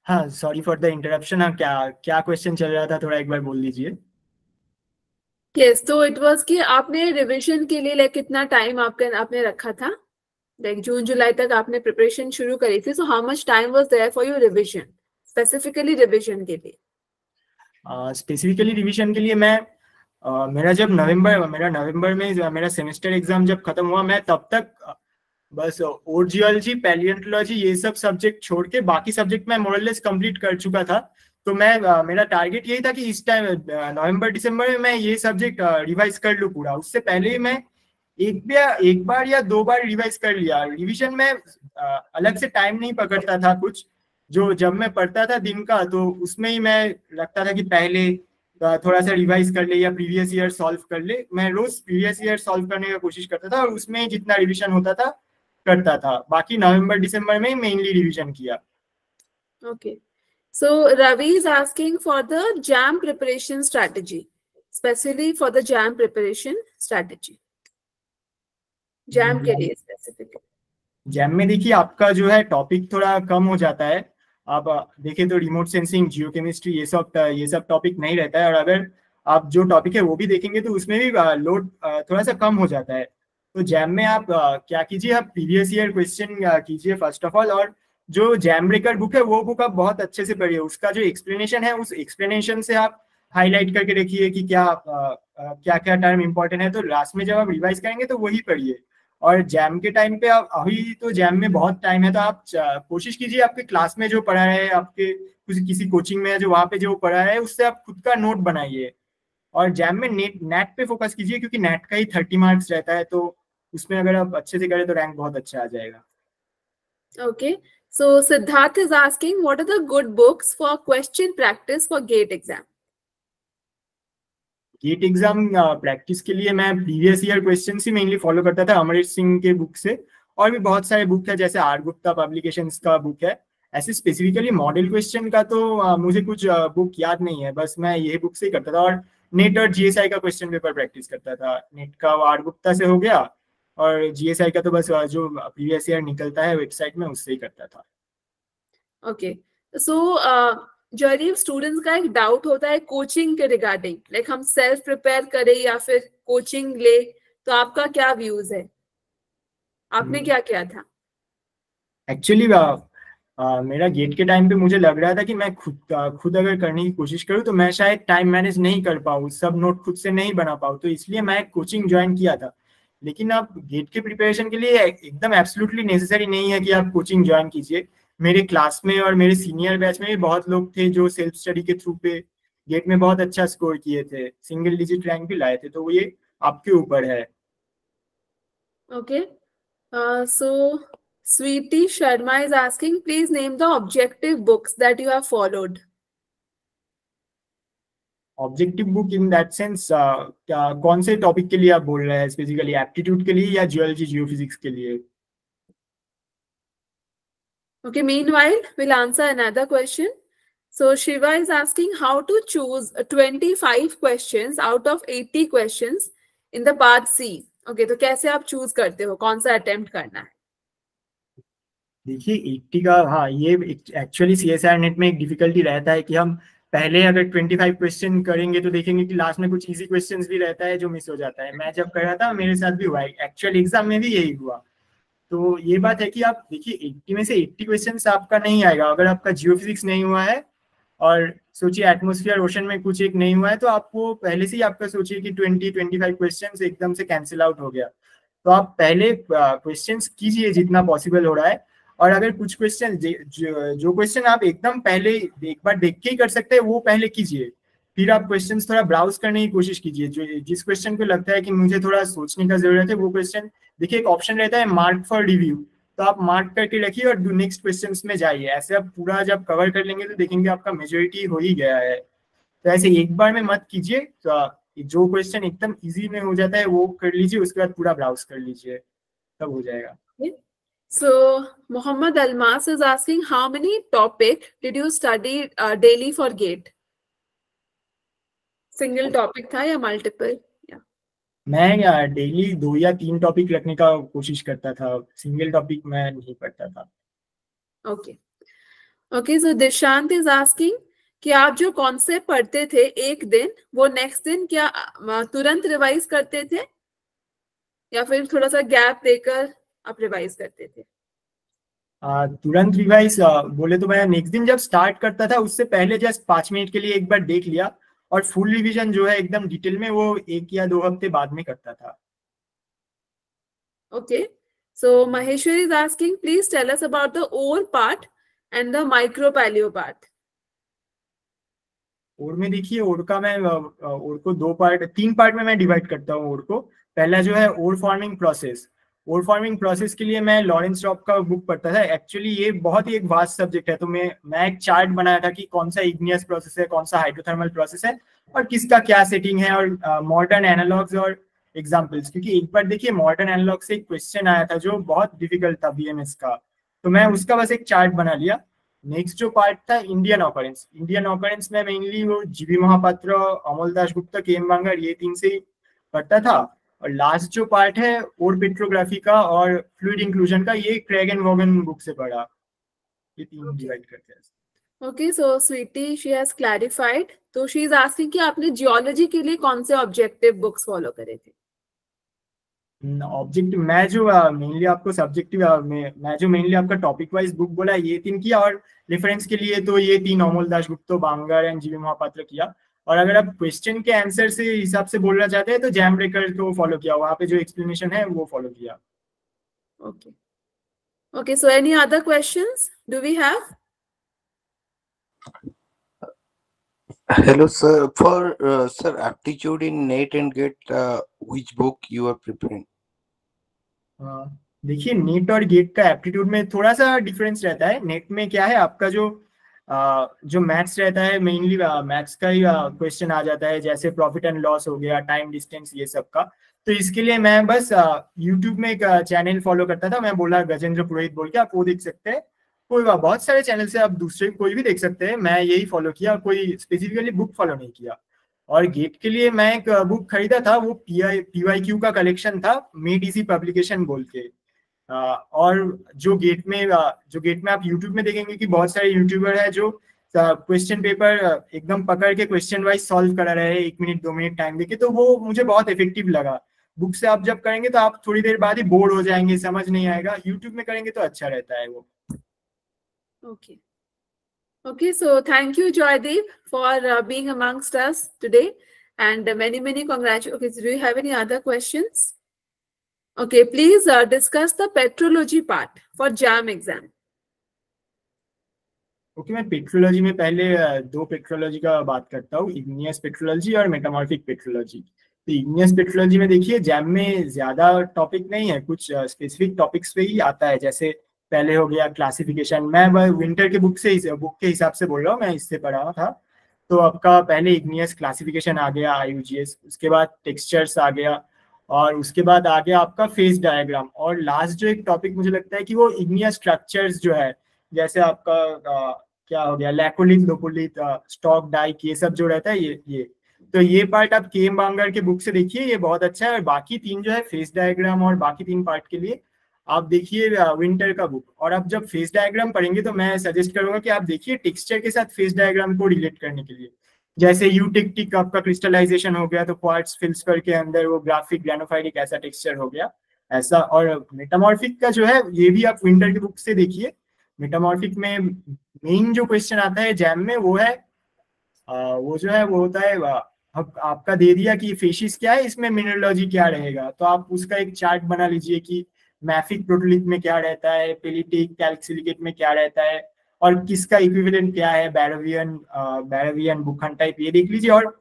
हाँ, सॉरी फॉर द इंटरप्शन। हाँ, क्या क्या क्वेश्चन चल रहा था, थोड़ा एक बार बोल दीजिए। यस, तो इट वाज कि आपने रिवीजन के लिए लाइक कितना टाइम आपने रखा था, लाइक जून जुलाई तक आपने प्रिपरेशन शुरू करी थी, so how much time was there for your revision, specifically revision के लिए? स्पेसिफिकली रिवीजन के लिए मैं मेरा नवंबर में मेरा सेमेस्टर एग्जाम जब खत्म हुआ, मैं तब तक बस और जियोलॉजी, पैलियोंटोलॉजी ये सब सब्जेक्ट छोड़ के बाकी सब्जेक्ट मैं मोरलेस कंप्लीट कर चुका था। तो मेरा टारगेट यही था कि इस टाइम नवंबर दिसंबर में मैं ये सब्जेक्ट रिवाइज कर लूँ पूरा। उससे पहले ही मैं एक बार या दो बार रिवाइज कर लिया। रिवीजन में अलग से टाइम नहीं पकड़ता था कुछ, जो जब मैं पढ़ता था दिन का तो उसमें ही मैं लगता था कि पहले थोड़ा सा रिवाइज कर ले या प्रीवियस ईयर सॉल्व कर ले। मैं रोज प्रीवियस ईयर सॉल्व करने की कोशिश करता था और उसमें जितना रिवीजन होता था करता था। बाकी नवंबर दिसंबर में मेनली रिवीजन किया। Okay. So Ravi is asking for the JAM preparation strategy, specifically for the JAM preparation strategy. JAM के लिए specifically. जैम में देखिए आपका जो है टॉपिक थोड़ा कम हो जाता है। आप देखें तो रिमोट सेंसिंग, जियोकेमिस्ट्री ये सब टॉपिक नहीं रहता है। और अगर आप जो टॉपिक है वो भी देखेंगे तो उसमें भी लोड थोड़ा सा कम हो जाता है। तो जैम में आप क्या कीजिए, आप प्रीवियस ईयर क्वेश्चन कीजिए फर्स्ट ऑफ ऑल। और जो जैम ब्रेकर बुक है वो बुक आप बहुत अच्छे से पढ़िए। उसका जो एक्सप्लेनेशन है उस एक्सप्लेनेशन से आप हाईलाइट करके देखिए कि क्या क्या क्या टर्म इंपॉर्टेंट है। तो लास्ट में जब आप रिवाइज करेंगे तो वही पढ़िए। और जैम के टाइम पे आप अभी तो जैम में बहुत टाइम है, तो आप कोशिश कीजिए आपके क्लास में जो पढ़ा है, आपके किसी कोचिंग में जो वहाँ पे जो पढ़ा है उससे आप खुद का नोट बनाइए। और जैम में नेट पे फोकस कीजिए क्योंकि नेट का ही 30 मार्क्स रहता है। तो उसमें अगर आप अच्छे से करें तो रैंक बहुत अच्छा आ जाएगा। Okay. So Siddharth is asking, what are the good books for question practice for GATE exam? GATE exam practice के लिए मैं प्रीवियस ईयर क्वेश्चन ही मेनली फॉलो करता था अमरीश सिंह के बुक से। और भी बहुत सारे बुक है, जैसे आर गुप्ता पब्लिकेशंस का बुक है। ऐसे स्पेसिफिकली मॉडल क्वेश्चन का तो मुझे कुछ बुक याद नहीं है, बस मैं ये बुक से ही करता था। और नेट और जीएसआई का क्वेश्चन पेपर प्रैक्टिस करता था। नेट का आर गुप्ता से हो गया और जीएसआई का तो बस जो प्रीवियस ईयर निकलता है वेबसाइट में उससे ही करता था। Okay. So जरीब स्टूडेंट्स का एक डाउट होता है कोचिंग के रिगार्डिंग, लाइक हम सेल्फ प्रिपेयर करें या फिर कोचिंग ले, तो आपका क्या व्यूज है? आपने क्या किया था? एक्चुअली मेरा गेट के टाइम पे मुझे लग रहा था कि मैं खुद अगर करने की कोशिश करूँ तो मैं शायद टाइम मैनेज नहीं कर पाऊँ, सब नोट खुद से नहीं बना पाऊँ। तो इसलिए मैं कोचिंग ज्वाइन किया था। लेकिन आप गेट के प्रिपरेशन के लिए एकदम एब्सोल्युटली नेसेसरी नहीं है कि आप कोचिंग ज्वाइन कीजिए। मेरे क्लास में और मेरे सीनियर बैच में भी बहुत लोग थे जो सेल्फ स्टडी के थ्रू पे गेट में बहुत अच्छा स्कोर किए थे, सिंगल डिजिट रैंक भी लाए थे। तो ये आपके ऊपर है। Okay. So Sweetie Sharma is asking, please name the objective books that you have followed. Objective book in that sense क्या कौन से टॉपिक के लिए आप बोल रहे हैं, स्पेसिफिकली एप्टीट्यूड के लिए या जियोलॉजी जियोफिजिक्स के लिए? Okay, meanwhile, we'll answer another question. So Shiva is asking how to choose 25 questions out of 80 questions in the part C. Okay, तो कैसे आप चूज करते हो कौन सा अटेम्प्ट करना है? देखिए 80 का, हाँ ये एक्चुअली सीएसआर नेट में एक डिफिकल्टी रहता है कि हम पहले अगर 25 क्वेश्चन करेंगे तो देखेंगे कि लास्ट में कुछ इजी क्वेश्चंस भी रहता है जो मिस हो जाता है। मैं जब कर रहा था मेरे साथ भी हुआ है, एक्चुअल एग्जाम में भी यही हुआ। तो ये बात है कि आप देखिए 80 में से 80 क्वेश्चन आपका नहीं आएगा अगर आपका जियोफिजिक्स नहीं हुआ है और सोचिए एटमोस्फियर ओशन में कुछ एक नहीं हुआ है तो आपको पहले से ही आपका सोचिए कि 20-25 क्वेश्चन एकदम से कैंसिल आउट हो गया। तो आप पहले क्वेश्चंस कीजिए जितना पॉसिबल हो रहा है, और अगर कुछ क्वेश्चन जो क्वेश्चन आप एकदम पहले एक बार देख के ही कर सकते हैं वो पहले कीजिए, फिर आप क्वेश्चंस थोड़ा ब्राउज करने की कोशिश कीजिए। जो जिस क्वेश्चन को लगता है कि मुझे थोड़ा सोचने का जरूरत है वो क्वेश्चन देखिए, एक ऑप्शन रहता है मार्क फॉर रिव्यू, तो आप मार्क करके रखिए और नेक्स्ट क्वेश्चंस में जाइए। ऐसे आप पूरा जब कवर कर लेंगे तो देखेंगे आपका मेजोरिटी हो ही गया है। तो ऐसे एक बार में मत कीजिए, तो जो क्वेश्चन एकदम इजी में हो जाता है वो कर लीजिए, उसके बाद पूरा ब्राउज कर लीजिए, तब हो जाएगा। So Muhammad Almas is asking, how many topic did you study daily for GATE? Single topic था या multiple? मैं डेली 2 या 3 टॉपिक रखने का कोशिश करता था, सिंगल टॉपिक मैं नहीं पढ़ता था। Okay so Dishant is asking कि आप जो कॉन्सेप्ट पढ़ते थे एक दिन, वो नेक्स्ट दिन क्या तुरंत रिवाइज करते थे या फिर थोड़ा सा गैप देकर आप रिवाइज करते थे? तुरंत रिवाइज बोले तो मैं नेक्स्ट दिन जब स्टार्ट करता था उससे पहले जस्ट 5 मिनट के लिए एक बार देख लिया, और फुल रिवीजन जो है एकदम डिटेल में वो 1 या 2 हफ्ते बाद में करता था। Okay so Maheshwar is asking, please tell us about the ore part and the micro paleo part. Ore में देखिए, ओर का मैं ओर को 3 पार्ट में मैं डिवाइड करता हूँ ओर को। पहला जो है ओर फॉर्मिंग प्रोसेस। ओर फॉर्मिंग प्रोसेस के लिए मैं लॉरेंस रॉप का बुक पढ़ता था। एक्चुअली ये बहुत ही एक वास्ट सब्जेक्ट है, तो मैं एक चार्ट बनाया था कि कौन सा इग्नियस प्रोसेस है, कौन सा हाइड्रोथर्मल प्रोसेस है, और किसका क्या सेटिंग है, और मॉडर्न एनालॉग्स और एग्जाम्पल्स। क्योंकि एक बार देखिए मॉडर्न एनालॉग से एक क्वेश्चन आया था जो बहुत डिफिकल्ट था बीएमएस का, तो मैं उसका बस एक चार्ट बना लिया। नेक्स्ट जो पार्ट था इंडियन ऑकरेंस। इंडियन ऑकरेंस में मेनली वो जीवी महापात्र, अमोल दास गुप्ता, के एम बांगर, ये 3 से पढ़ता था। और लास्ट जो पार्ट है और पेट्रोग्राफी का और फ्लूइड इंक्लूजन का, ये क्रेग एंड वॉगन बुक से पढ़ा। ये 3 डिवाइड करते हैं। Okay so Sweety she has clarified. तो शी इज आस्किंग कि आपने जियोलॉजी के लिए कौन से ऑब्जेक्टिव बुक्स फॉलो करे थे? ऑब्जेक्टिव मैं जो मेनली आपको सब्जेक्टिव मैं जो मेनली आपका टॉपिक वाइज बुक बोला ये 3 किया, और रेफरेंस के लिए तो ये 3 अमोल दास गुप्ता, बांगर एंड जीवी महापात्र किया। और अगर आप क्वेश्चन के आंसर से हिसाब से बोलना चाहते हैं तो जैम ब्रेकर को फॉलो किया, वहां पे जो एक्सप्लेनेशन है वो फॉलो किया। Okay okay so any other questions do we have? Hello, sir. For sir, aptitude in NET and GATE, which book you are preparing? देखिए नेट और गेट का एप्टीट्यूड में थोड़ा सा डिफरेंस रहता है। नेट में क्या है, आपका जो मैथ्स रहता है, मेनली मैथ्स का ही क्वेश्चन आ जाता है, जैसे प्रॉफिट एंड लॉस हो गया, टाइम डिस्टेंस, ये सब का। तो इसके लिए मैं बस यूट्यूब में एक चैनल फॉलो करता था, मैं बोला गजेंद्र पुरोहित बोल के, आप वो देख सकते हैं। कोई बहुत सारे चैनल से आप दूसरे कोई भी देख सकते हैं, मैं यही फॉलो किया, कोई स्पेसिफिकली बुक फॉलो नहीं किया। और गेट के लिए मैं एक बुक खरीदा था, वो PYQ का कलेक्शन था, मेड इजी पब्लिकेशन बोल के। और जो गेट में आप यूट्यूब में देखेंगे कि बहुत सारे यूट्यूबर है जो क्वेश्चन पेपर एकदम पकड़ के क्वेश्चन वाइज सॉल्व करा रहे हैं 1 मिनट 2 मिनट टाइम देके, तो वो मुझे बहुत इफेक्टिव लगा। बुक से आप जब करेंगे तो आप थोड़ी देर बाद ही बोर हो जाएंगे, समझ नहीं आएगा। यूट्यूब में करेंगे तो अच्छा रहता है वो। Okay, so thank you, Joydeep, for being amongst us today, and many congratulations. Okay, so do you have any other questions? Okay, please discuss the petrology part for JAM exam. Okay मैं petrology में पहले 2 petrology का बात करता हूँ, igneous petrology और metamorphic petrology. तो igneous petrology में देखिए जैम में ज्यादा टॉपिक नहीं है, कुछ स्पेसिफिक टॉपिक्स पे ही आता है। जैसे पहले हो गया क्लासिफिकेशन, मैं विंटर के बुक के हिसाब से बोल रहा हूँ, मैं इससे पढ़ा था। तो आपका पहले इग्नियस क्लासिफिकेशन आ गया, IUGS, उसके बाद टेक्सचर्स आ गया, और उसके बाद आ गया आपका फेज डायग्राम, और लास्ट जो एक टॉपिक मुझे लगता है कि वो इग्नियस स्ट्रक्चर्स जो है, जैसे आपका क्या हो गया, लैकोलिथ, लोकोलिथ, स्टॉक डाइक, ये सब जो रहता है, ये तो ये पार्ट आप के एम बांगर के बुक से देखिए, ये बहुत अच्छा है। और बाकी 3 जो है फेज डायग्राम और बाकी 3 पार्ट के लिए आप देखिए विंटर का बुक। और आप जब फेज डायग्राम पढ़ेंगे तो मैं सजेस्ट करूंगा कि आप देखिए टेक्सचर के साथ फेज डायग्राम को रिलेट करने के लिए। जैसे यूटेक्टिक आपका क्रिस्टलाइजेशन हो गया, तो क्वार्ट्ज फिल्सफर के अंदर वो ग्राफिक ग्रेनोफाइट एक ऐसा टेक्सचर हो गया ऐसा। और मेटामॉर्फिक का जो है ये भी आप विंटर की बुक से देखिए। मेटामॉर्फिक में मेन जो क्वेश्चन आता है जैम में वो है वो जो है वो होता है आपका दे दिया कि फेशिस क्या है, इसमें मिनरलोजी क्या रहेगा, तो आप उसका एक चार्ट बना लीजिए कि मैफिक प्रोटोलिथ में क्या रहता है, पेलिटिक कैल्सिलिकेट में क्या रहता है, और किसका इक्विवेलेंट क्या है, बैरोवियन बुखान टाइप, ये देख लीजिए। और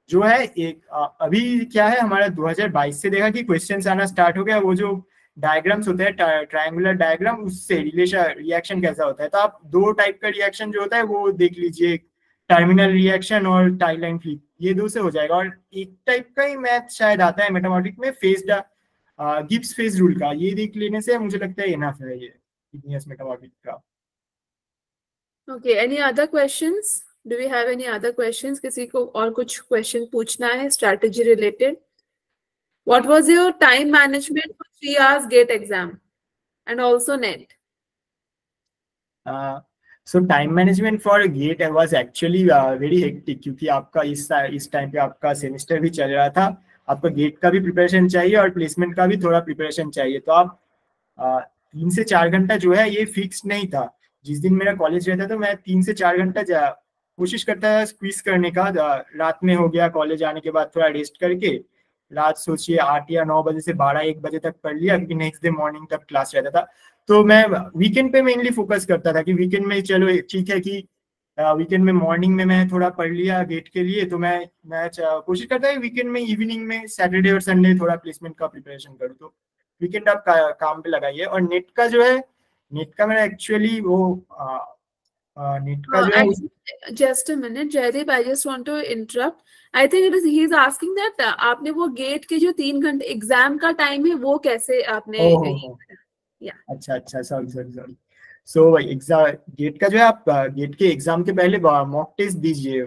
जो है एक अभी क्या है हमारा 2022 से देखा कि क्वेश्चंस आना स्टार्ट हो गया, वो जो डायग्राम्स होते हैं ट्रायंगुलर डायग्राम, उससे रिएक्शन कैसा होता है, तो आप दो टाइप का रिएक्शन जो होता है वो देख लीजिए, टर्मिनल रिएक्शन और टाई लाइन फ्लिप, ये दो से हो जाएगा। और एक टाइप का ही मैथ शायद आता है मेटामॉटिक में, गिब्स फेज रूल का, ये देख लेने से मुझे लगता है इनफ है ये इग्नियस मेटामॉटिक का। Okay, any other questions? Do we have any other questions? किसी को और कुछ क्वेश्चन पूछना है strategy related? What was your time management for 3 hours GATE exam and also NET? So time management for GATE was actually very hectic, क्योंकि आपका इस time पे आपका सेमेस्टर भी चल रहा था, आपका गेट का भी प्रिपरेशन चाहिए और प्लेसमेंट का भी थोड़ा प्रिपरेशन चाहिए, तो आप 3 से 4 घंटा जो है ये फिक्स नहीं था। जिस दिन मेरा कॉलेज रहता था मैं 3 से 4 घंटा कोशिश करता था स्क्वीज करने का, रात में हो गया, कॉलेज आने के बाद थोड़ा रेस्ट करके रात सोचिए 8 या 9 बजे से 12-1 बजे तक पढ़ लिया, क्योंकि नेक्स्ट डे मॉर्निंग तक क्लास रहता था। तो मैं वीकेंड पे मेनली फोकस करता था कि वीकेंड में चलो ठीक है कि वीकेंड में मॉर्निंग में मैं थोड़ा पढ़ लिया गेट के लिए, तो मैं कोशिश करता है वीकेंड में इवनिंग में सैटरडे और संडे थोड़ा प्लेसमेंट का प्रिपरेशन करूँ। तो वीकेंड आप काम पे लगाइए। और नेट का जो है, नेट का मेरा एक्चुअली वो नेट का जो है, just a minute Jaydeep, I just want to interrupt. I think it is he is asking that आपने वो गेट के जो 3 घंटे एग्जाम का टाइम है वो कैसे आपने या अच्छा अच्छा सॉरी सो एग्जाम गेट का जो है, आप गेट के एग्जाम के पहले मॉक टेस्ट दीजिए,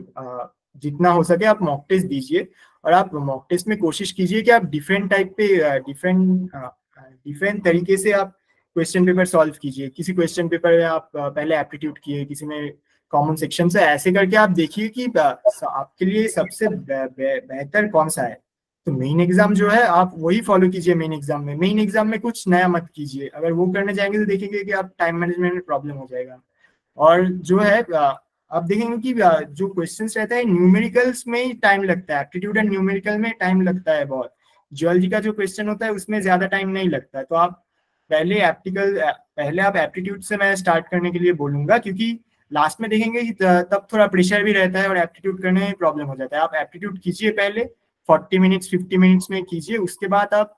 जितना हो सके आप मॉक टेस्ट दीजिए। और आप मॉक टेस्ट में कोशिश कीजिए कि आप डिफरेंट टाइप पे डिफरेंट तरीके से आप क्वेश्चन पेपर सॉल्व कीजिए। किसी क्वेश्चन पेपर में आप पहले एप्टीट्यूड किए, किसी में कॉमन सेक्शन से, ऐसे करके आप देखिए कि आपके लिए सबसे बेहतर कौन सा है। तो मेन एग्जाम जो है आप वही फॉलो कीजिए। मेन एग्जाम में कुछ नया मत कीजिए। अगर वो करने जाएंगे तो देखेंगे कि आप टाइम मैनेजमेंट में प्रॉब्लम हो जाएगा। और जो है आप देखेंगे कि जो क्वेश्चंस रहता है न्यूमेरिकल्स में ही टाइम लगता है, एप्टीट्यूड एंड न्यूमेरिकल में टाइम लगता है बहुत। जियोलॉजी का जो क्वेश्चन होता है उसमें ज्यादा टाइम नहीं लगता है। तो आप पहले आप एप्टीट्यूड से मैं स्टार्ट करने के लिए बोलूंगा, क्योंकि लास्ट में देखेंगे कि तब थोड़ा प्रेशर भी रहता है और एप्टीट्यूड करने में प्रॉब्लम हो जाता है। आप एप्टीट्यूड कीजिए पहले 40 मिनट्स 50 मिनट्स में कीजिए, उसके बाद आप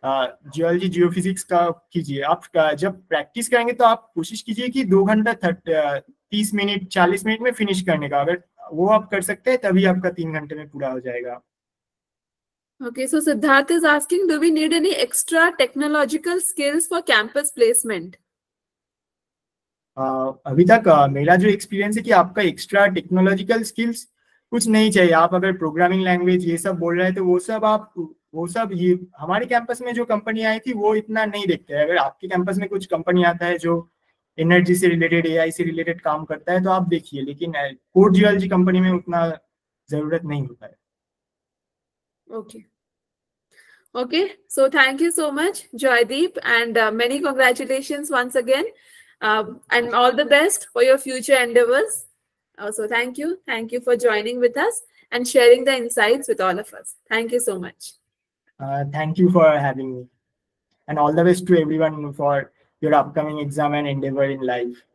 जियोलॉजी जियोफिजिक्स का कीजिए। आप जब प्रैक्टिस करेंगे तो आप कोशिश कीजिए कि 2 घंटा 30 मिनट 40 मिनट में फिनिश करने का। अगर वो आप कर सकते हैं तभी आपका 3 घंटे में पूरा हो जाएगा। Okay, so Siddharth is asking, do we need any extra technological skills for campus placement? अभी तक मेरा जो एक्सपीरियंस है कि आपका एक्स्ट्रा टेक्नोलॉजिकल स्किल्स कुछ नहीं चाहिए। आप अगर प्रोग्रामिंग लैंग्वेज ये सब बोल रहे हैं तो वो सब ये हमारे कैंपस में जो कंपनी आई थी वो इतना नहीं देखते हैं। अगर आपके कैंपस में कुछ कंपनी आता है जो एनर्जी से रिलेटेड एआई से रिलेटेड काम करता है तो आप देखिए, लेकिन कोड जियोलॉजी कंपनी में उतना जरूरत नहीं होता है। Okay, so thank you so much Joydeep, and many congratulations once again, and all the best for your future endeavors. So thank you for joining with us and sharing the insights with all of us. Thank you so much. Thank you for having me, and all the best to everyone for your upcoming exam and endeavor in life.